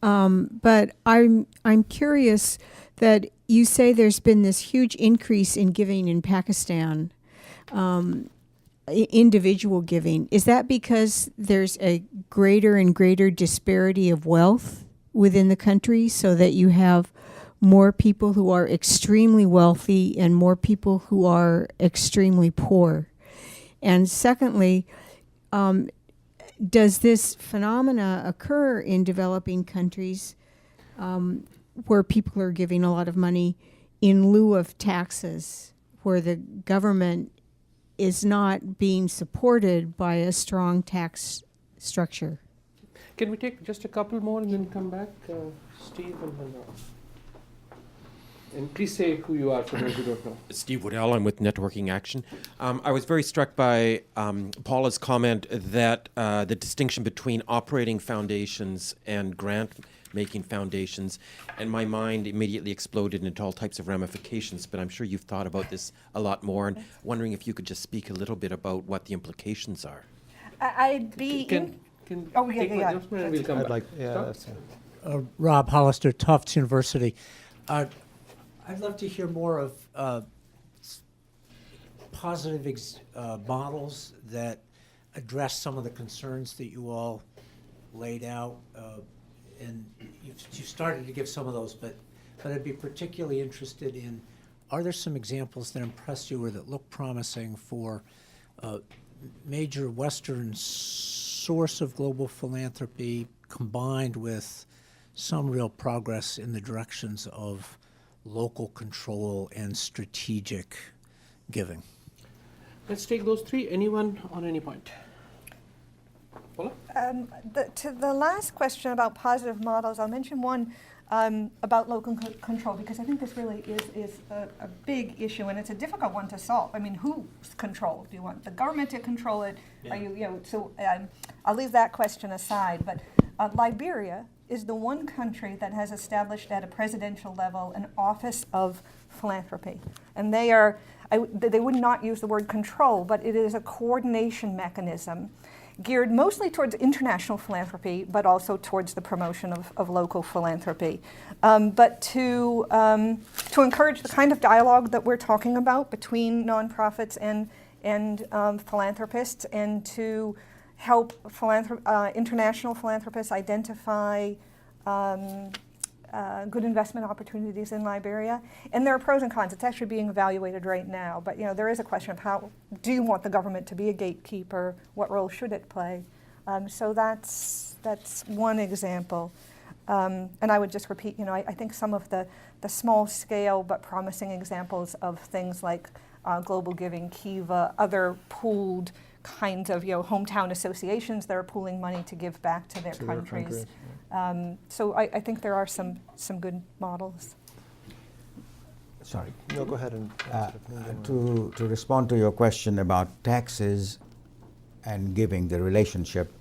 but I'm curious that you say there's been this huge increase in giving in Pakistan. Individual giving. Is that because there's a greater and greater disparity of wealth within the country, so that you have more people who are extremely wealthy and more people who are extremely poor? And secondly, does this phenomena occur in developing countries where people are giving a lot of money in lieu of taxes, where the government is not being supported by a strong tax structure? Can we take just a couple more and then come back, Steve and please say who you are for those who don't know. Steve Woodell, I'm with Networking Action. I was very struck by Paula's comment that the distinction between operating foundations and grant-making foundations, and my mind immediately exploded into all types of ramifications, but I'm sure you've thought about this a lot more, and wondering if you could just speak a little bit about what the implications are. I'd be we'll come back. Rob Hollister, Tufts University. I'd love to hear more of positive models that address some of the concerns that you all laid out. And you've started to give some of those, but I'd be particularly interested in, are there some examples that impress you or that look promising for major Western source of global philanthropy combined with some real progress in the directions of local control and strategic giving? Let's take those three. Anyone on any point? To the last question about positive models, I'll mention one about local control, because I think this really is a big issue, and it's a difficult one to solve. I mean, whose control? Do you want the government to control it? Yeah. Are you so I'll leave that question aside. But Liberia is the one country that has established at a presidential level an office of philanthropy, and they would not use the word control, but it is a coordination mechanism geared mostly towards international philanthropy, but also towards the promotion of local philanthropy. But to encourage the kind of dialogue that we're talking about between nonprofits and philanthropists, and to help international philanthropists identify good investment opportunities in Liberia. And there are pros and cons. It's actually being evaluated right now. But there is a question of how do you want the government to be a gatekeeper? What role should it play? So that's one example. And I would just repeat, I think some of the small scale but promising examples of things like Global Giving, Kiva, other pooled kinds of hometown associations that are pooling money to give back to their countries. So I think there are some good models. Sorry. No, go ahead and to respond to your question about taxes and giving, the relationship,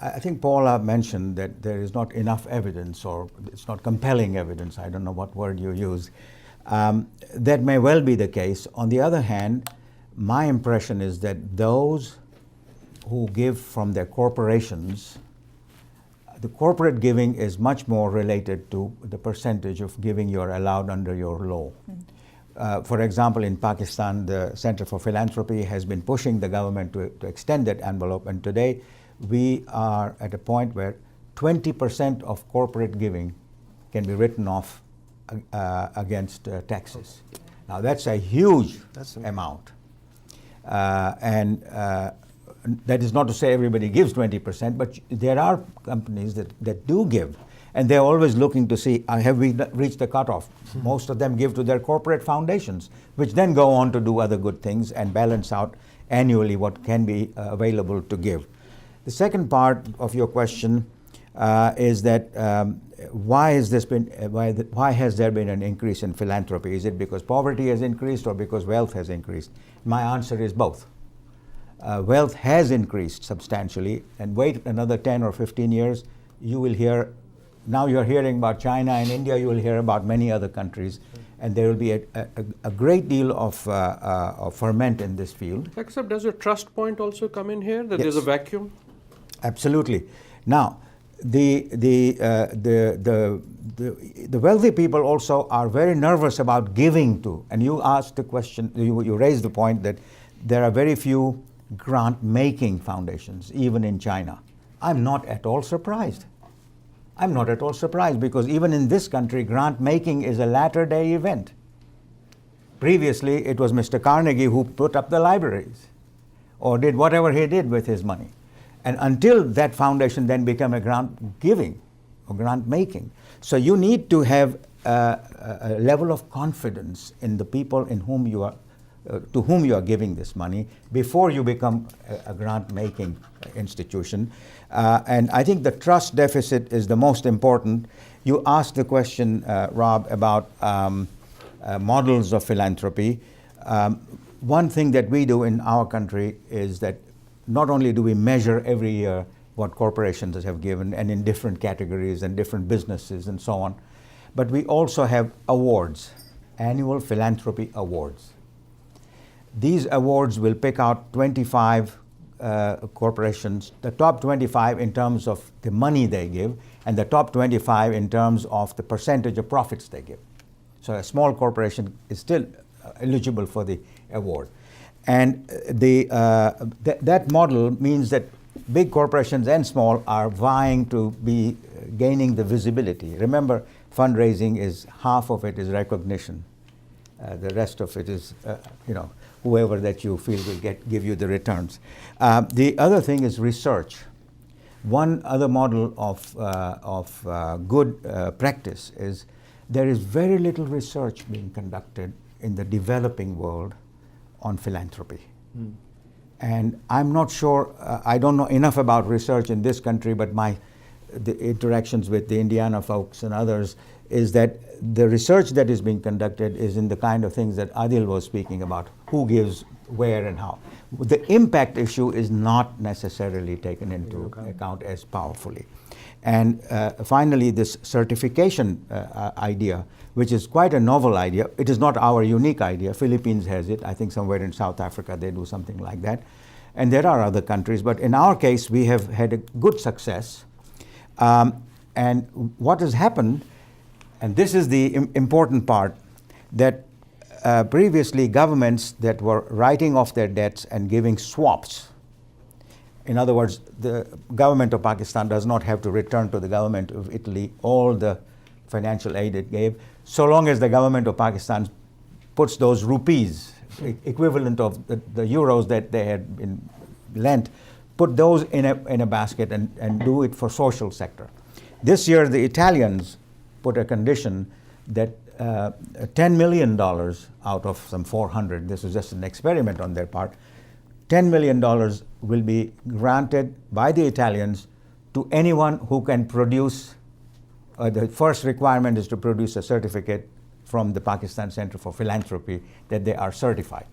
I think Paula mentioned that there is not enough evidence, or it's not compelling evidence, I don't know what word you use. That may well be the case. On the other hand, my impression is that those who give from their corporations, the corporate giving is much more related to the percentage of giving you are allowed under your law. For example, in Pakistan, the Center for Philanthropy has been pushing the government to extend that envelope, and today we are at a point where 20% of corporate giving can be written off against taxes. Now that's a huge amount. And that is not to say everybody gives 20%, but there are companies that do give. And they're always looking to see, have we reached the cutoff? Most of them give to their corporate foundations, which then go on to do other good things and balance out annually what can be available to give. The second part of your question is that why has there been an increase in philanthropy? Is it because poverty has increased or because wealth has increased? My answer is both. Wealth has increased substantially, and wait another 10 or 15 years, you will hear, now you're hearing about China and India, you will hear about many other countries, and there will be a great deal of ferment in this field. Except does a trust point also come in here, that Yes. there's a vacuum? Absolutely. Now, the wealthy people also are very nervous about giving to, and you asked the question, you raised the point that there are very few grant-making foundations, even in China. I'm not at all surprised. I'm not at all surprised, because even in this country, grant-making is a latter-day event. Previously, it was Mr. Carnegie who put up the libraries, or did whatever he did with his money. And until that foundation then became a grant-giving or grant-making. So you need to have a level of confidence in the people in whom you are, to whom you are giving this money before you become a grant-making institution. And I think the trust deficit is the most important. You asked the question, Rob, about models of philanthropy. One thing that we do in our country is that not only do we measure every year what corporations have given, and in different categories and different businesses and so on, but we also have awards, annual philanthropy awards. These awards will pick out 25 corporations, the top 25 in terms of the money they give, and the top 25 in terms of the percentage of profits they give. So a small corporation is still eligible for the award. And that model means that big corporations and small are vying to be gaining the visibility. Remember, fundraising is, half of it is recognition. The rest of it is, whoever that you feel will give you the returns. The other thing is research. One other model of good practice is there is very little research being conducted in the developing world on philanthropy. And I'm not sure, I don't know enough about research in this country, but the interactions with the Indiana folks and others is that the research that is being conducted is in the kind of things that Adil was speaking about, who gives where and how. The impact issue is not necessarily taken into account as powerfully. And finally, this certification idea, which is quite a novel idea. It is not our unique idea. Philippines has it. I think somewhere in South Africa they do something like that. And there are other countries. But in our case, we have had a good success. And what has happened, and this is the important part, that previously governments that were writing off their debts and giving swaps. In other words, the government of Pakistan does not have to return to the government of Italy all the financial aid it gave, so long as the government of Pakistan puts those rupees, equivalent of the euros that they had been lent, put those in a basket and do it for social sector. This year, the Italians put a condition that $10 million out of some 400, this was just an experiment on their part, $10 million will be granted by the Italians to anyone who can produce, the first requirement is to produce a certificate from the Pakistan Center for Philanthropy that they are certified.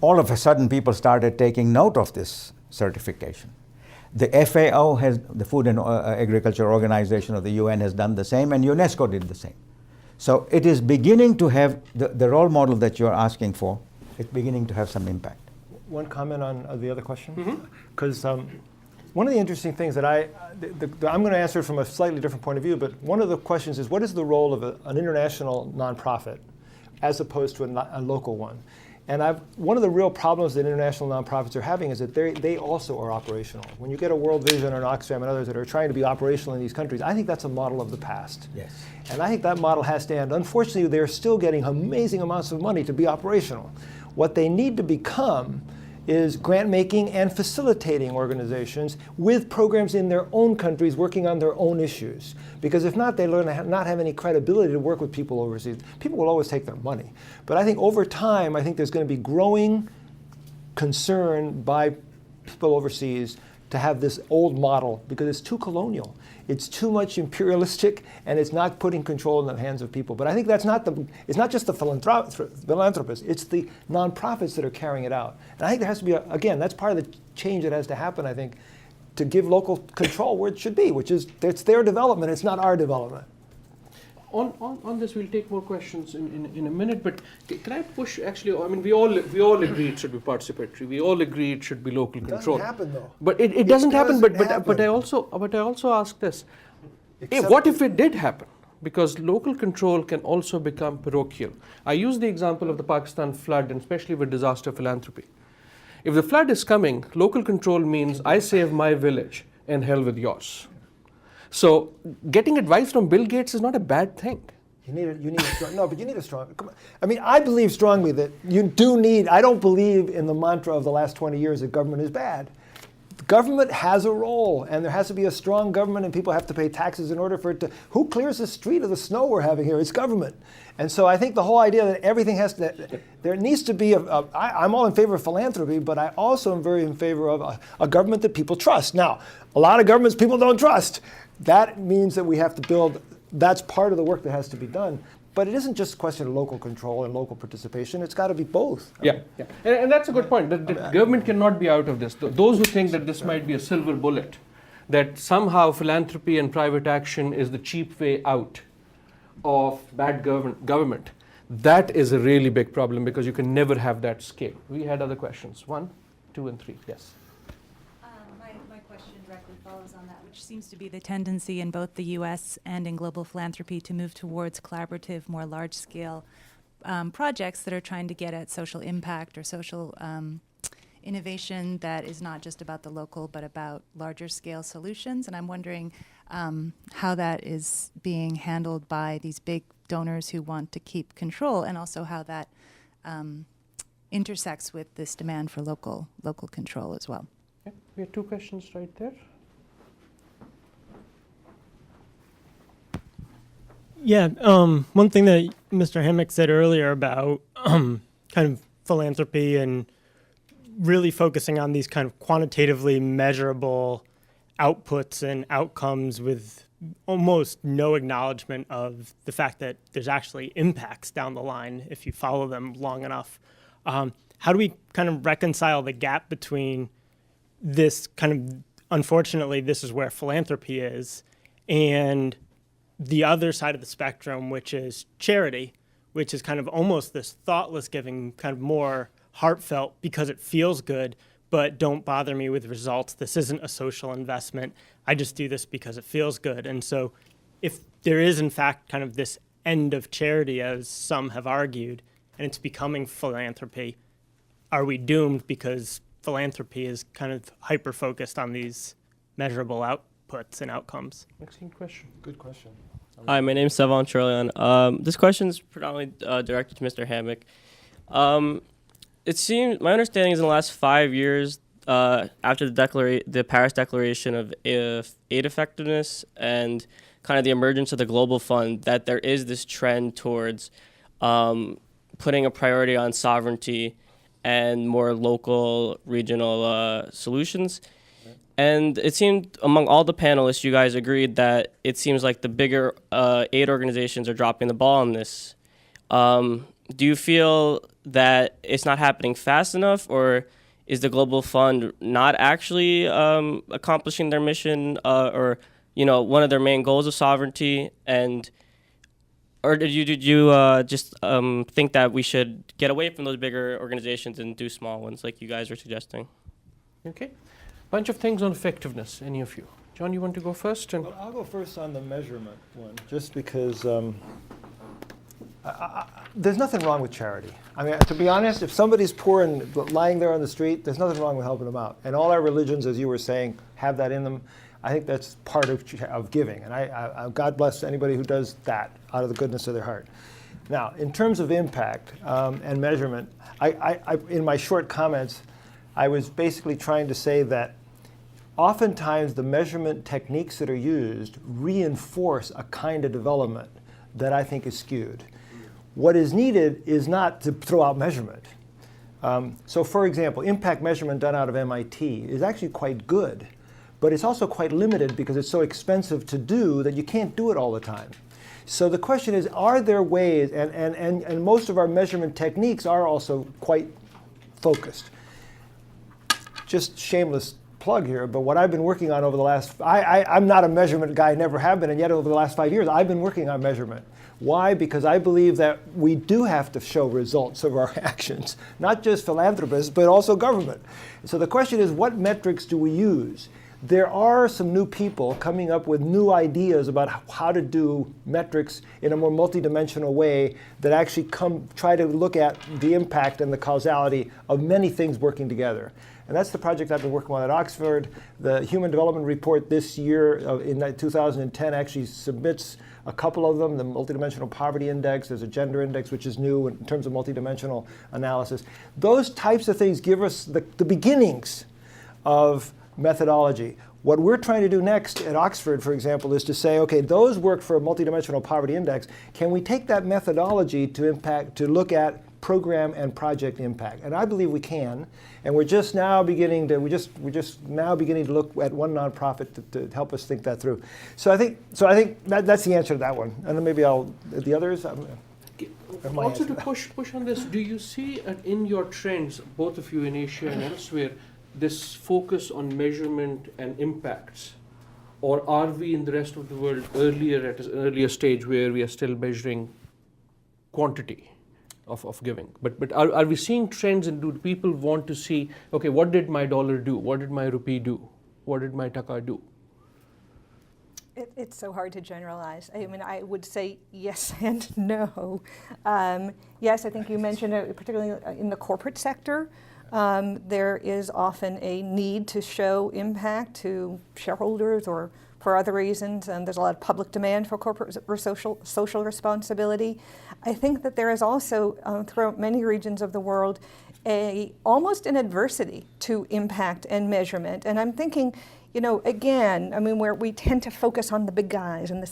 All of a sudden, people started taking note of this certification. The FAO has, the Food and Agriculture Organization of the UN has done the same, and UNESCO did the same. So it is beginning to have, the role model that you're asking for, it's beginning to have some impact. One comment on the other question? Because one of the interesting things that I'm going to answer from a slightly different point of view, but one of the questions is, what is the role of an international nonprofit as opposed to a local one? And one of the real problems that international nonprofits are having is that they also are operational. When you get a World Vision or an Oxfam and others that are trying to be operational in these countries, I think that's a model of the past. Yes. And I think that model has to end. Unfortunately, they're still getting amazing amounts of money to be operational. What they need to become is grant-making and facilitating organizations with programs in their own countries working on their own issues. Because if not, they learn to not have any credibility to work with people overseas. People will always take their money. But I think over time, I think there's going to be growing concern by people overseas to have this old model because it's too colonial. It's too much imperialistic, and it's not putting control in the hands of people. But I think it's not just the philanthropists, it's the nonprofits that are carrying it out. And I think there has to be, again, that's part of the change that has to happen, I think, to give local control where it should be, which is it's their development, it's not our development. On this, we'll take more questions in a minute, but can I push, actually, I mean, we all agree it should be participatory. We all agree it should be local control. It doesn't happen, though. But it doesn't happen, but I also ask this. What if it did happen? Because local control can also become parochial. I use the example of the Pakistan flood, and especially with disaster philanthropy. If the flood is coming, local control means I save my village and hell with yours. So getting advice from Bill Gates is not a bad thing. You need a strong, no, but you need a strong, come on. I mean, I believe strongly that you do need, I don't believe in the mantra of the last 20 years that government is bad. Government has a role, and there has to be a strong government, and people have to pay taxes in order for it to, who clears the street of the snow we're having here? It's government. And so I think the whole idea that everything has to, there needs to be, I'm all in favor of philanthropy, but I also am very in favor of a government that people trust. Now, a lot of governments people don't trust. That means that we have to build, that's part of the work that has to be done. But it isn't just a question of local control and local participation. It's got to be both. Yeah. And that's a good point. The government cannot be out of this. Those who think that this might be a silver bullet, that somehow philanthropy and private action is the cheap way out of bad government, that is a really big problem because you can never have that scale. We had other questions. 1, 2, and 3. Yes. My question directly follows on that, which seems to be the tendency in both the U.S. and in global philanthropy to move towards collaborative, more large-scale projects that are trying to get at social impact or social innovation that is not just about the local, but about larger-scale solutions. And I'm wondering how that is being handled by these big donors who want to keep control, and also how that intersects with this demand for local control as well. Okay. We have 2 questions right there. Yeah, one thing that Mr. Hammock said earlier about kind of philanthropy and really focusing on these kind of quantitatively measurable outputs and outcomes with almost no acknowledgement of the fact that there's actually impacts down the line if you follow them long enough. How do we kind of reconcile the gap between this kind of, unfortunately, this is where philanthropy is, and the other side of the spectrum, which is charity, which is kind of almost this thoughtless giving, kind of more heartfelt because it feels good, but don't bother me with results. This isn't a social investment. I just do this because it feels good. And so if there is, in fact, kind of this end of charity, as some have argued, and it's becoming philanthropy, are we doomed because philanthropy is kind of hyper-focused on these measurable outputs and outcomes? Excellent question. Good question. Hi, my name is Sevan Chorlian. This question is predominantly directed to Mr. Hammock. It seems, my understanding is in the last 5 years, after the Paris Declaration of aid effectiveness and kind of the emergence of the Global Fund, that there is this trend towards putting a priority on sovereignty and more local, regional solutions. And it seemed among all the panelists, you guys agreed that it seems like the bigger aid organizations are dropping the ball on this. Do you feel that it's not happening fast enough, or is the Global Fund not actually accomplishing their mission or one of their main goals of sovereignty? Or did you just think that we should get away from those bigger organizations and do small ones like you guys are suggesting? Okay. Bunch of things on effectiveness, any of you. John, you want to go first? Well, I'll go first on the measurement one, just because there's nothing wrong with charity. I mean, to be honest, if somebody's poor and lying there on the street, there's nothing wrong with helping them out. And all our religions, as you were saying, have that in them. I think that's part of giving. And I God bless anybody who does that out of the goodness of their heart. Now, in terms of impact and measurement, in my short comments, I was basically trying to say that oftentimes the measurement techniques that are used reinforce a kind of development that I think is skewed. What is needed is not to throw out measurement. So for example, impact measurement done out of MIT is actually quite good, but it's also quite limited because it's so expensive to do that you can't do it all the time. So the question is, are there ways, and most of our measurement techniques are also quite focused. Just shameless plug here, but what I've been working on over the last, I'm not a measurement guy, never have been, and yet over the last 5 years, I've been working on measurement. Why? Because I believe that we do have to show results of our actions, not just philanthropists, but also government. So the question is, what metrics do we use? There are some new people coming up with new ideas about how to do metrics in a more multidimensional way that actually try to look at the impact and the causality of many things working together. And that's the project I've been working on at Oxford. The Human Development Report this year, in 2010, actually submits a couple of them, the Multidimensional Poverty Index, there's a gender index, which is new in terms of multidimensional analysis. Those types of things give us the beginnings of methodology. What we're trying to do next at Oxford, for example, is to say, okay, those work for a multidimensional poverty index. Can we take that methodology to look at program and project impact? And I believe we can. And we're just now beginning to look at one nonprofit to help us think that through. So I think that's the answer to that one. And then maybe the others. Also to push on this, do you see in your trends, both of you in Asia and elsewhere, this focus on measurement and impacts? Or are we in the rest of the world at an earlier stage where we are still measuring quantity of giving? But are we seeing trends, and do people want to see, okay, what did my dollar do? What did my rupee do? What did my taka do? It's so hard to generalize. I mean, I would say yes and no. Yes, I think you mentioned it, particularly in the corporate sector. There is often a need to show impact to shareholders or for other reasons, and there's a lot of public demand for corporate or social responsibility. I think that there is also, throughout many regions of the world, almost an adversity to impact and measurement. And I'm thinking, again, I mean, where we tend to focus on the big guys and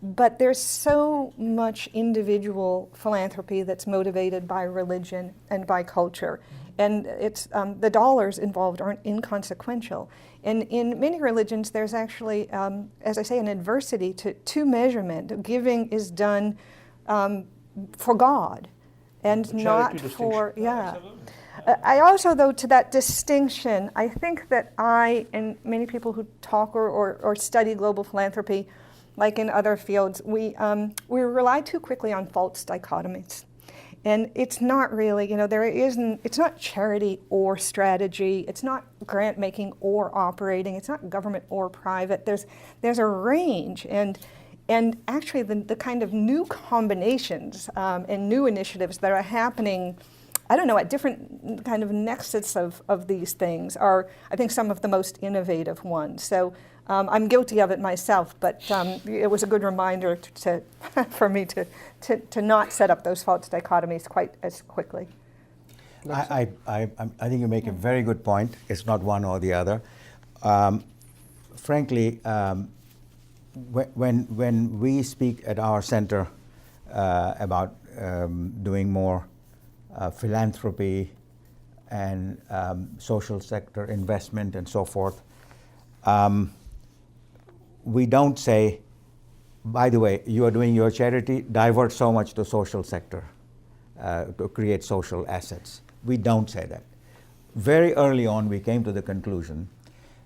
but there's so much individual philanthropy that's motivated by religion and by culture. And it's the dollars involved aren't inconsequential. And in many religions, there's actually, as I say, an adversity to measurement. Giving is done for God and not for, I also, though, to that distinction, I think that I and many people who talk or study global philanthropy, like in other fields, we rely too quickly on false dichotomies. And it's not really, it's not charity or strategy, it's not grant making or operating, it's not government or private. There's a range, and actually the kind of new combinations and new initiatives that are happening, I don't know, at different kind of nexus of these things are, I think, some of the most innovative ones. So I'm guilty of it myself, but it was a good reminder for me to not set up those false dichotomies quite as quickly. I think you make a very good point. It's not one or the other. Frankly, when we speak at our center about doing more philanthropy and social sector investment and so forth, we don't say, by the way, you are doing your charity, divert so much to social sector to create social assets. We don't say that. Very early on, we came to the conclusion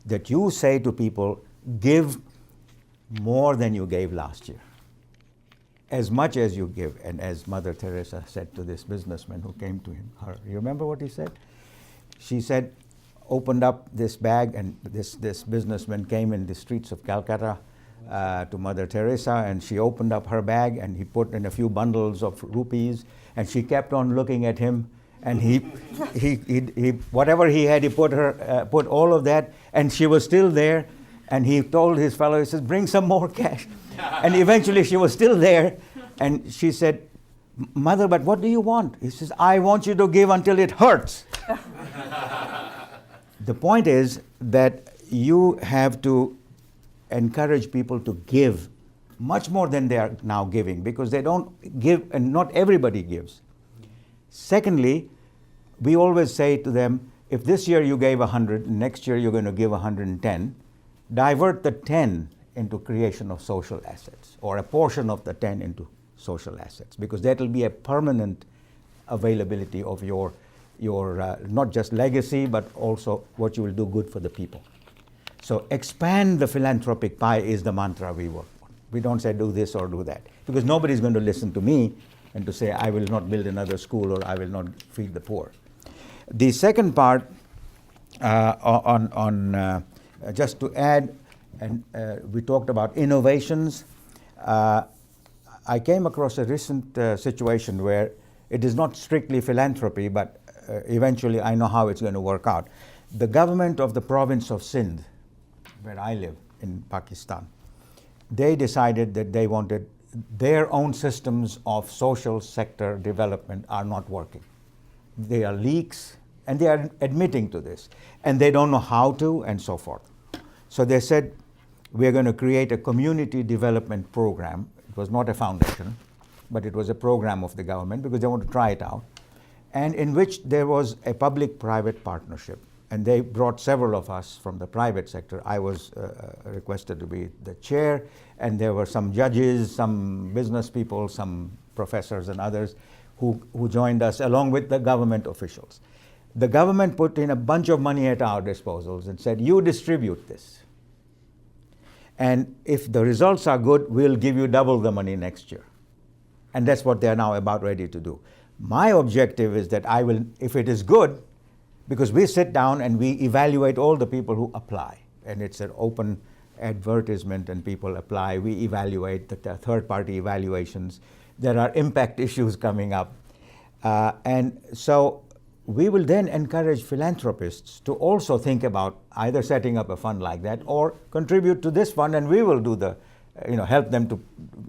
that you say to people, give more than you gave last year. As much as you give, and as Mother Teresa said to this businessman who came to her, you remember what he said? She said, opened up this bag, and this businessman came in the streets of Calcutta to Mother Teresa, and she opened up her bag, and he put in a few bundles of rupees, and she kept on looking at him, and he whatever he had, he put all of that, and she was still there, and he told his fellow, he says, bring some more cash. And eventually she was still there, and she said, Mother, but what do you want? He says, I want you to give until it hurts. The point is that you have to encourage people to give much more than they are now giving, because they don't give, and not everybody gives. Secondly, we always say to them, if this year you gave 100, next year you're going to give 110, divert the 10 into creation of social assets, or a portion of the 10 into social assets, because that will be a permanent availability of your not just legacy, but also what you will do good for the people. So expand the philanthropic pie is the mantra we work on. We don't say do this or do that, because nobody's going to listen to me and to say I will not build another school or I will not feed the poor. The second part just to add, and we talked about innovations. I came across a recent situation where it is not strictly philanthropy, but eventually I know how it's going to work out. The government of the province of Sindh, where I live in Pakistan, they decided that they wanted their own systems of social sector development are not working. There are leaks, and they are admitting to this, and they don't know how to, and so forth. So they said, we're going to create a community development program. It was not a foundation, but it was a program of the government, because they want to try it out, and in which there was a public-private partnership. And they brought several of us from the private sector. I was requested to be the chair, and there were some judges, some business people, some professors and others who joined us, along with the government officials. The government put in a bunch of money at our disposals and said, you distribute this. And if the results are good, we'll give you double the money next year. And that's what they're now about ready to do. My objective is that I will, if it is good, because we sit down and we evaluate all the people who apply, and it's an open advertisement and people apply. We evaluate the third-party evaluations. There are impact issues coming up. And so we will then encourage philanthropists to also think about either setting up a fund like that or contribute to this fund, and we will do the, help them to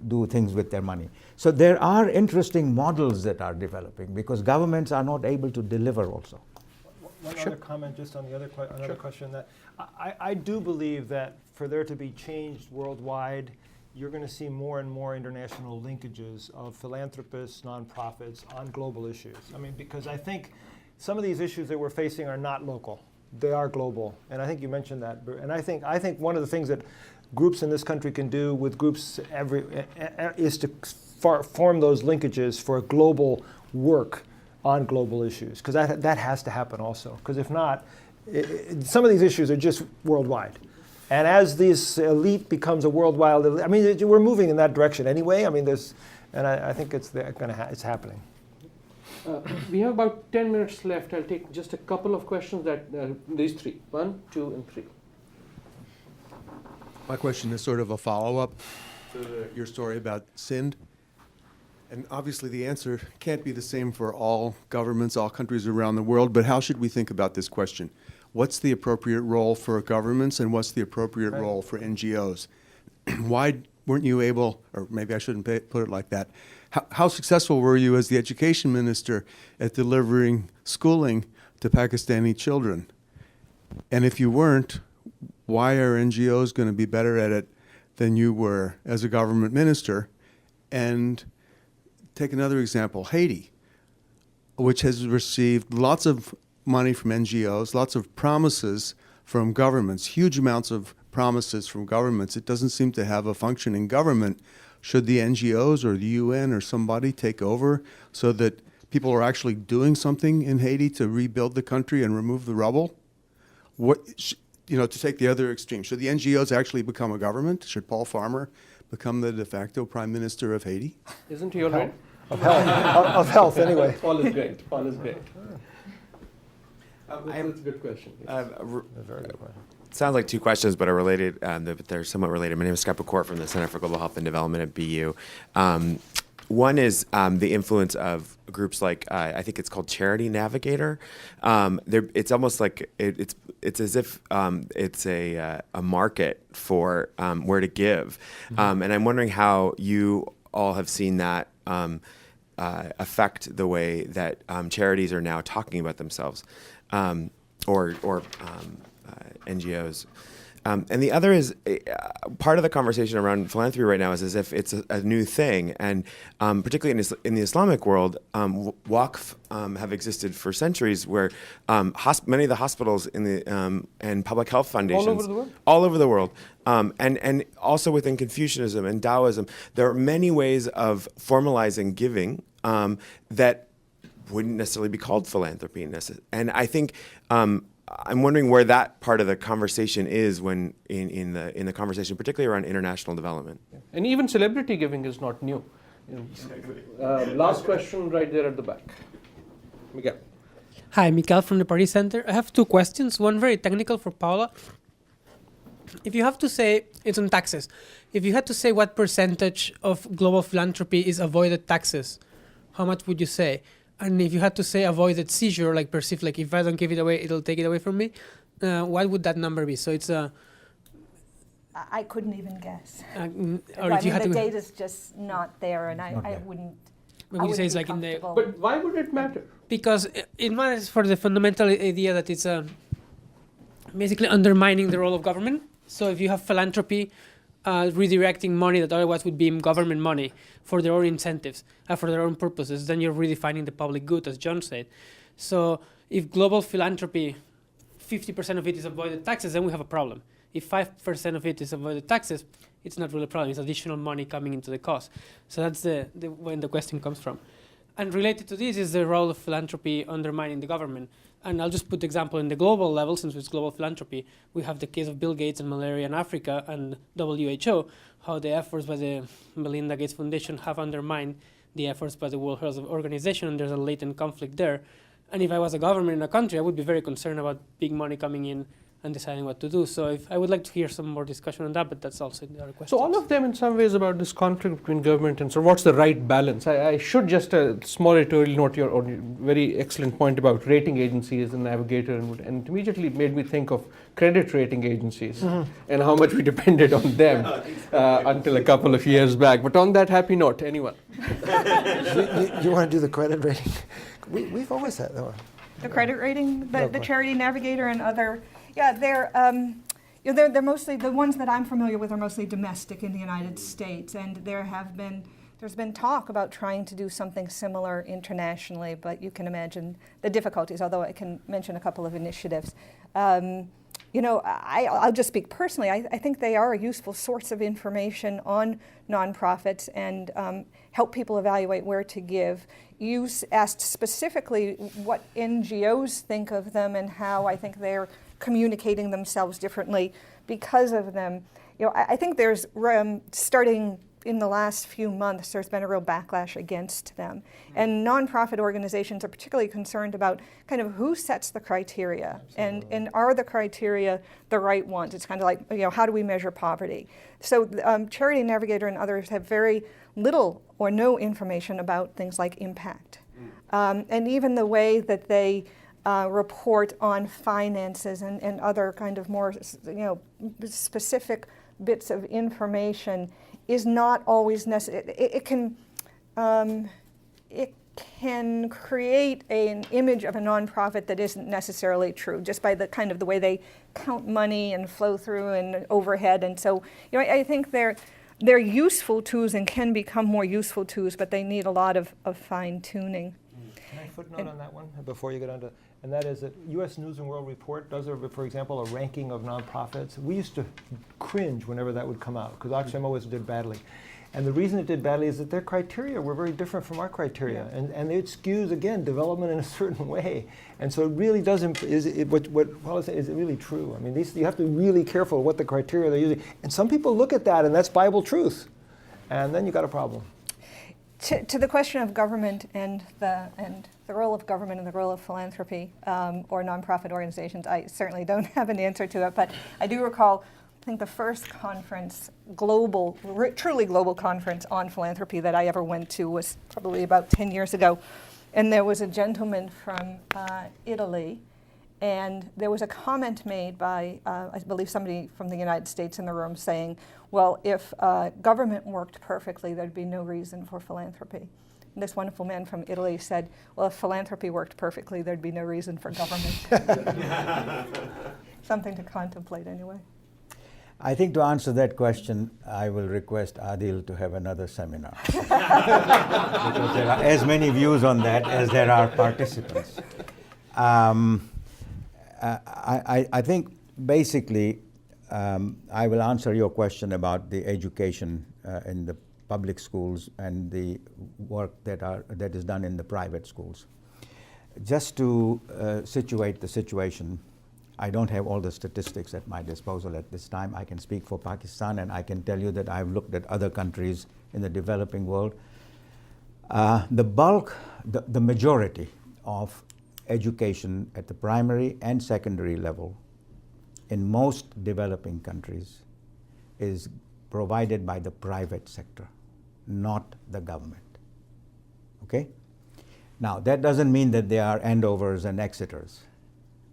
do things with their money. So there are interesting models that are developing, because governments are not able to deliver also. One other comment just on the other question, that I do believe that for there to be change worldwide, you're going to see more and more international linkages of philanthropists, nonprofits on global issues. I mean, because I think some of these issues that we're facing are not local. They are global. And I think you mentioned that. And I think one of the things that groups in this country can do with groups is to form those linkages for global work on global issues, because that has to happen also. Because if not, some of these issues are just worldwide. And as this elite becomes a worldwide, I mean, we're moving in that direction anyway. I mean, I think it's happening. We have about 10 minutes left. I'll take just a couple of questions that these three, 1, 2, and 3. My question is sort of a follow-up to your story about Sindh. And obviously the answer can't be the same for all governments, all countries around the world, but how should we think about this question? What's the appropriate role for governments, and what's the appropriate role for NGOs? Why weren't you able, or maybe I shouldn't put it like that, how successful were you as the education minister at delivering schooling to Pakistani children? And if you weren't, why are NGOs going to be better at it than you were as a government minister? And take another example, Haiti, which has received lots of money from NGOs, lots of promises from governments, huge amounts of promises from governments. It doesn't seem to have a functioning government. Should the NGOs or the UN or somebody take over so that people are actually doing something in Haiti to rebuild the country and remove the rubble? To take the other extreme, should the NGOs actually become a government? Should Paul Farmer become the de facto prime minister of Haiti? Isn't he already? Of health, of health anyway. Paul is great. Paul is great. That's a good question. A very good one. It sounds like two questions, but are related. But they're somewhat related. My name is Scott Pecor from the Center for Global Health and Development at BU. One is the influence of groups like I think it's called Charity Navigator. It's almost like it's as if it's a market for where to give, and I'm wondering how you all have seen that affect the way that charities are now talking about themselves, or NGOs. And the other is part of the conversation around philanthropy right now is as if it's a new thing, and particularly in the Islamic world, Waqf have existed for centuries, where many of the hospitals in the and public health foundations all over the world, and also within Confucianism and Taoism, there are many ways of formalizing giving that wouldn't necessarily be called philanthropy, and I think. I'm wondering where that part of the conversation is when in the conversation, particularly around international development. And even celebrity giving is not new. Last question right there at the back. Miguel. Hi, Miguel from the Pardee Center. I have two questions, one very technical for Paula. If you have to say, it's on taxes, if you had to say what percentage of global philanthropy is avoided taxes, how much would you say? And if you had to say avoided seizure, like perceived, like if I don't give it away, it'll take it away from me, what would that number be? So it's I couldn't even guess. Or if you had the to, data's just not there, and I wouldn't. Would you say it's like in the? But why would it matter? Because it matters for the fundamental idea that it's basically undermining the role of government. So if you have philanthropy redirecting money that otherwise would be government money for their own incentives, for their own purposes, then you're redefining the public good, as John said. So if global philanthropy, 50% of it is avoided taxes, then we have a problem. If 5% of it is avoided taxes, it's not really a problem. It's additional money coming into the cost. So that's when the question comes from. And related to this is the role of philanthropy undermining the government. And I'll just put the example in the global level, since it's global philanthropy. We have the case of Bill Gates and malaria in Africa and WHO, how the efforts by the Melinda Gates Foundation have undermined the efforts by the World Health Organization, and there's a latent conflict there. And if I was a government in a country, I would be very concerned about big money coming in and deciding what to do. So I would like to hear some more discussion on that, but that's also the other question. So all of them in some ways about this conflict between government and so what's the right balance? I should just a small editorial note your very excellent point about rating agencies and Navigator, and immediately it made me think of credit rating agencies and how much we depended on them until a couple of years back. But on that happy note, anyone? You want to do the credit rating? We've always had that one. The credit rating, the Charity Navigator and other. Yeah, they're mostly, the ones that I'm familiar with are mostly domestic in the United States, and there's been talk about trying to do something similar internationally, but you can imagine the difficulties, although I can mention a couple of initiatives. I'll just speak personally. I think they are a useful source of information on nonprofits and help people evaluate where to give. You asked specifically what NGOs think of them and how I think they're communicating themselves differently because of them. I think there's, starting in the last few months, there's been a real backlash against them. And nonprofit organizations are particularly concerned about kind of who sets the criteria and are the criteria the right ones? It's kind of like, how do we measure poverty? So Charity Navigator and others have very little or no information about things like impact. And even the way that they report on finances and other kind of more specific bits of information is not always necessary. It can create an image of a nonprofit that isn't necessarily true, just by the kind of the way they count money and flow through and overhead. And so, I think they're useful tools and can become more useful tools, but they need a lot of fine tuning. footnote on that one before you get on to, and that is that U.S. News and World Report does, for example, a ranking of nonprofits. We used to cringe whenever that would come out because Oxfam always did badly. And the reason it did badly is that their criteria were very different from our criteria. Yeah. And it skews, again, development in a certain way. And so it really does, what Paula said, is it really true? I mean, you have to be really careful what the criteria they're using. And some people look at that, and that's Bible truth. And then you got a problem. To the question of government and the role of government and the role of philanthropy or nonprofit organizations, I certainly don't have an answer to it. But I do recall, I think the first conference, truly global conference on philanthropy that I ever went to was probably about 10 years ago. And there was a gentleman from Italy, and there was a comment made by, I believe, somebody from the United States in the room saying, well, if government worked perfectly, there'd be no reason for philanthropy. And this wonderful man from Italy said, well, if philanthropy worked perfectly, there'd be no reason for government. Something to contemplate anyway. I think to answer that question, I will request Adil to have another seminar. Because there are as many views on that as there are participants. I think basically I will answer your question about the education in the public schools and the work that is done in the private schools. Just to situate the situation, I don't have all the statistics at my disposal at this time. I can speak for Pakistan, and I can tell you that I've looked at other countries in the developing world. The majority of education at the primary and secondary level in most developing countries is provided by the private sector, not the government. Okay? Now, that doesn't mean that they are Andovers and Exeters,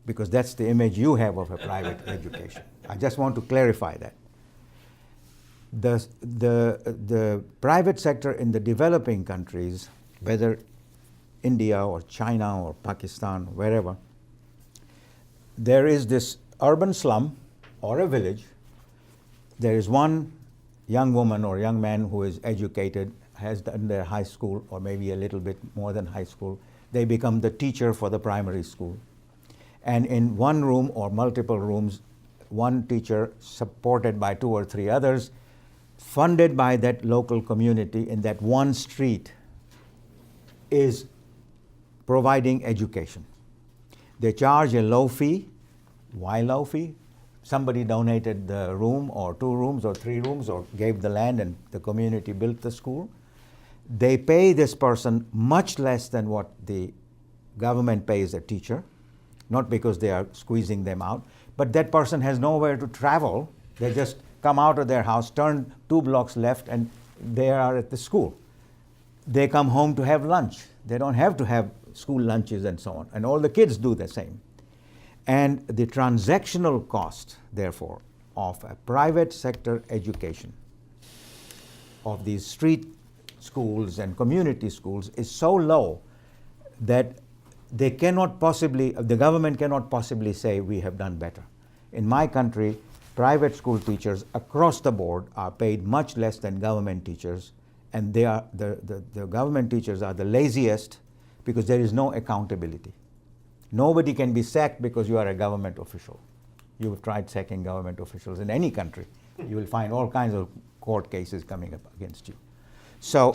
because that's the image you have of a private education. I just want to clarify that. The private sector in the developing countries, whether India or China or Pakistan, wherever, there is this urban slum or a village. There is one young woman or young man who is educated, has done their high school or maybe a little bit more than high school. They become the teacher for the primary school. And in one room or multiple rooms, one teacher supported by 2 or 3 others, funded by that local community in that one street, is providing education. They charge a low fee. Why low fee? Somebody donated the room or 2 rooms or 3 rooms or gave the land and the community built the school. They pay this person much less than what the government pays a teacher. Not because they are squeezing them out, but that person has nowhere to travel. They just come out of their house, turn 2 blocks left, and they are at the school. They come home to have lunch. They don't have to have school lunches and so on. And all the kids do the same. And the transactional cost, therefore, of a private sector education, of these street schools and community schools, is so low that the government cannot possibly say we have done better. In my country, private school teachers across the board are paid much less than government teachers, and they are the government teachers are the laziest because there is no accountability. Nobody can be sacked because you are a government official. You've tried sacking government officials in any country. You will find all kinds of court cases coming up against you. So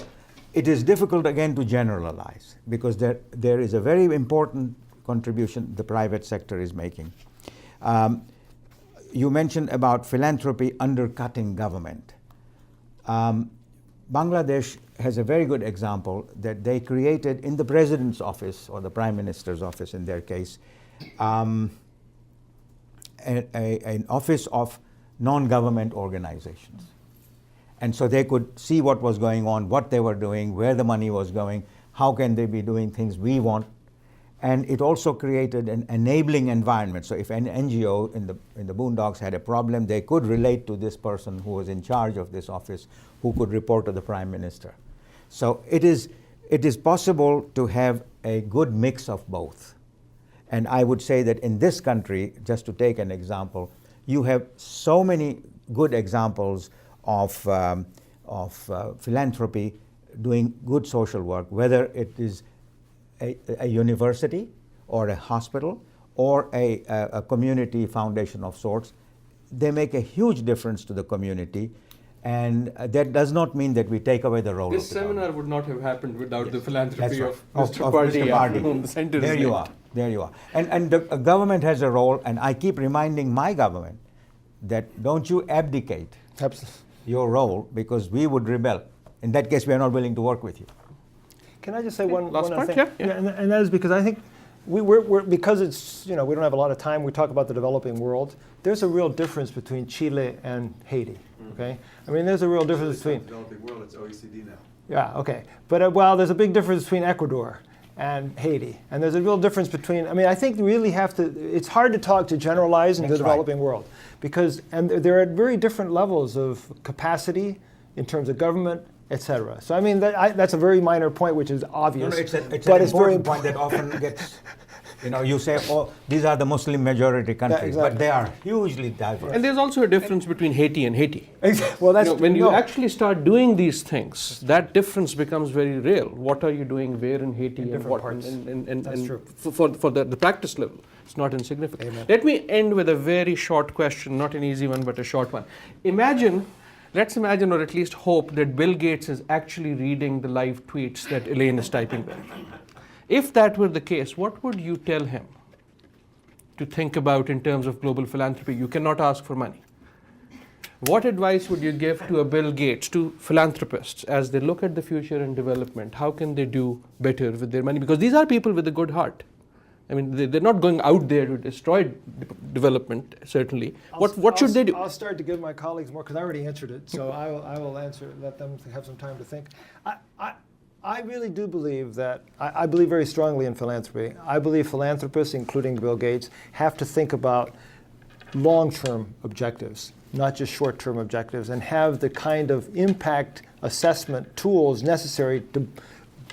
it is difficult again to generalize because there is a very important contribution the private sector is making. You mentioned about philanthropy undercutting government. Bangladesh has a very good example that they created in the president's office or the prime minister's office in their case, an office of non-government organizations. And so they could see what was going on, what they were doing, where the money was going, how can they be doing things we want. And it also created an enabling environment. So if an NGO in the boondocks had a problem, they could relate to this person who was in charge of this office, who could report to the prime minister. So it is possible to have a good mix of both. And I would say that in this country, just to take an example, you have so many good examples of philanthropy doing good social work, whether it is a university or a hospital or a community foundation of sorts, they make a huge difference to the community. And that does not mean that we take away the role This of the seminar government. would not have happened without the philanthropy That's right. of Mr. Pardee, after whom the center is There you named. are. There you are. And the government has a role, and I keep reminding my government that don't you abdicate your role, because we would rebel. In that case, we are not willing to work with you. Can I just say one Last other part? thing? Yeah. And that is because I think we're because it's, we don't have a lot of time, we talk about the developing world. There's a real difference between Chile and Haiti, okay? I mean, there's a real difference between... developing world, it's OECD now. Yeah, okay. But, there's a big difference between Ecuador and Haiti. And there's a real difference between, I think you really have to, it's hard to talk to generalize in the developing world. Because, and they're at very different levels of capacity in terms of government, etc. So that's a very minor point, which is obvious. No, it's an very important point that often gets, you say, oh, these are the Muslim majority countries, exactly. but they are hugely diverse. And there's also a difference between Haiti and Haiti. Well, that's when you actually start doing these things, that difference becomes very real. What are you doing where in Haiti and different what? parts. And true. For the practice level, it's not insignificant. Amen. Let me end with a very short question, not an easy one, but a short one. Let's imagine, or at least hope, that Bill Gates is actually reading the live tweets that Elaine is typing there. If that were the case, what would you tell him to think about in terms of global philanthropy? You cannot ask for money. What advice would you give to a Bill Gates, to philanthropists, as they look at the future and development? How can they do better with their money? Because these are people with a good heart. They're not going out there to destroy development, certainly. What should they do? I'll start to give my colleagues more, because I already answered it. So I will answer, let them have some time to think. I really do believe that, I believe very strongly in philanthropy. I believe philanthropists, including Bill Gates, have to think about long-term objectives, not just short-term objectives, and have the kind of impact assessment tools necessary to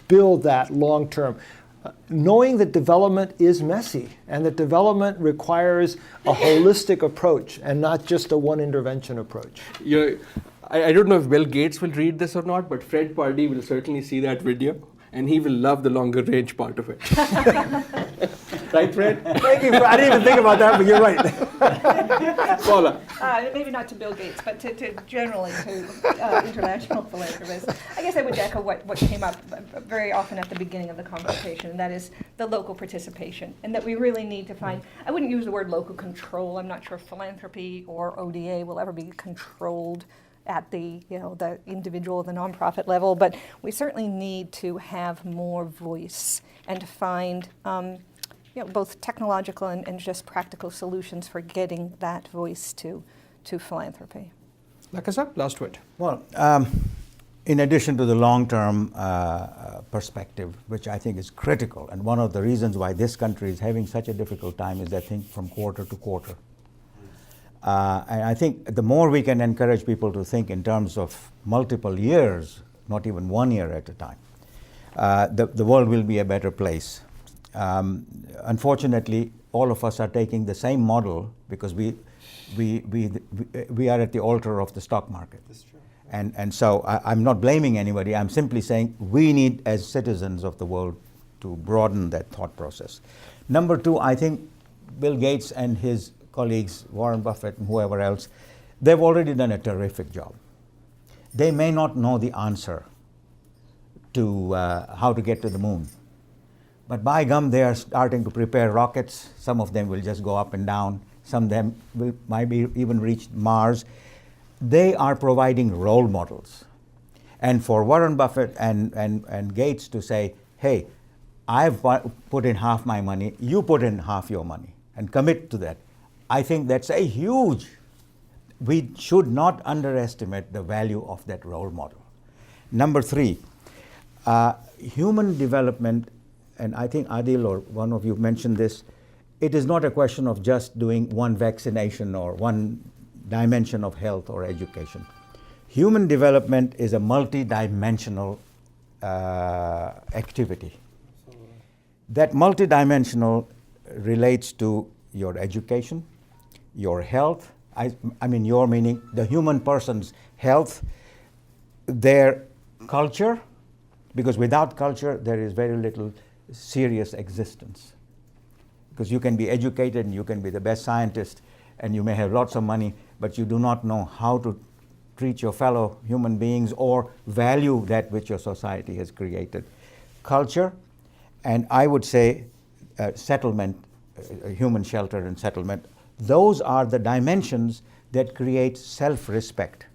build that long-term. Knowing that development is messy and that development requires a holistic approach and not just a one-intervention approach. I don't know if Bill Gates will read this or not, but Fred Pardee will certainly see that video, and he will love the longer range part of it. Right, Fred? Thank you. I didn't even think about that, but you're right. Paula. Maybe not to Bill Gates, but to generally to international philanthropists. I guess I would echo what came up very often at the beginning of the conversation, and that is the local participation, and that we really need to find, I wouldn't use the word local control. I'm not sure philanthropy or ODA will ever be controlled at the the individual, the nonprofit level, but we certainly need to have more voice and to find both technological and just practical solutions for getting that voice to philanthropy. Lakha, last word. Well, in addition to the long-term perspective, which I think is critical, and one of the reasons why this country is having such a difficult time is that think from quarter to quarter. And I think the more we can encourage people to think in terms of multiple years, not even 1 year at a time, the world will be a better place. Unfortunately, all of us are taking the same model because we are at the altar of the stock market. That's true. And so I'm not blaming anybody. I'm simply saying we need, as citizens of the world, to broaden that thought process. Number two, I think Bill Gates and his colleagues, Warren Buffett and whoever else, they've already done a terrific job. They may not know the answer to how to get to the moon, but by gum, they are starting to prepare rockets. Some of them will just go up and down. Some of them might even reach Mars. They are providing role models. And for Warren Buffett and Gates to say, hey, I've put in half my money, you put in half your money, and commit to that. I think that's a huge, we should not underestimate the value of that role model. Number three, human development, and I think Adil or one of you mentioned this, it is not a question of just doing one vaccination or one dimension of health or education. Human development is a multi-dimensional activity. That multi-dimensional relates to your education, your health, I mean your meaning the human person's health, their culture, because without culture there is very little serious existence. Because you can be educated and you can be the best scientist and you may have lots of money, but you do not know how to treat your fellow human beings or value that which your society has created. Culture, and I would say settlement, human shelter and settlement, those are the dimensions that create self-respect.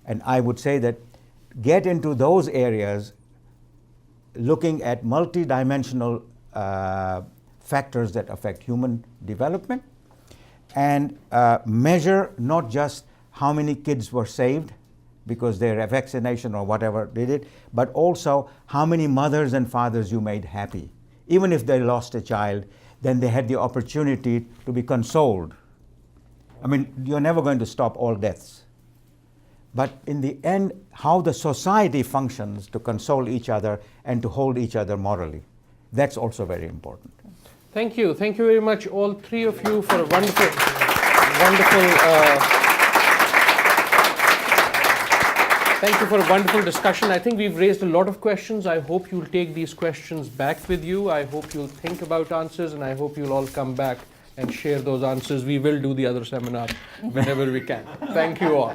And I would say that get into those areas looking at multidimensional factors that affect human development and measure not just how many kids were saved because their vaccination or whatever did it, but also how many mothers and fathers you made happy. Even if they lost a child, then they had the opportunity to be consoled. I mean, you're never going to stop all deaths. But in the end, how the society functions to console each other and to hold each other morally, that's also very important. Thank you. Thank you very much, all three of you, for a wonderful thank you for a wonderful discussion. I think we've raised a lot of questions. I hope you'll take these questions back with you. I hope you'll think about answers, and I hope you'll all come back and share those answers. We will do the other seminar whenever we can. Thank you all.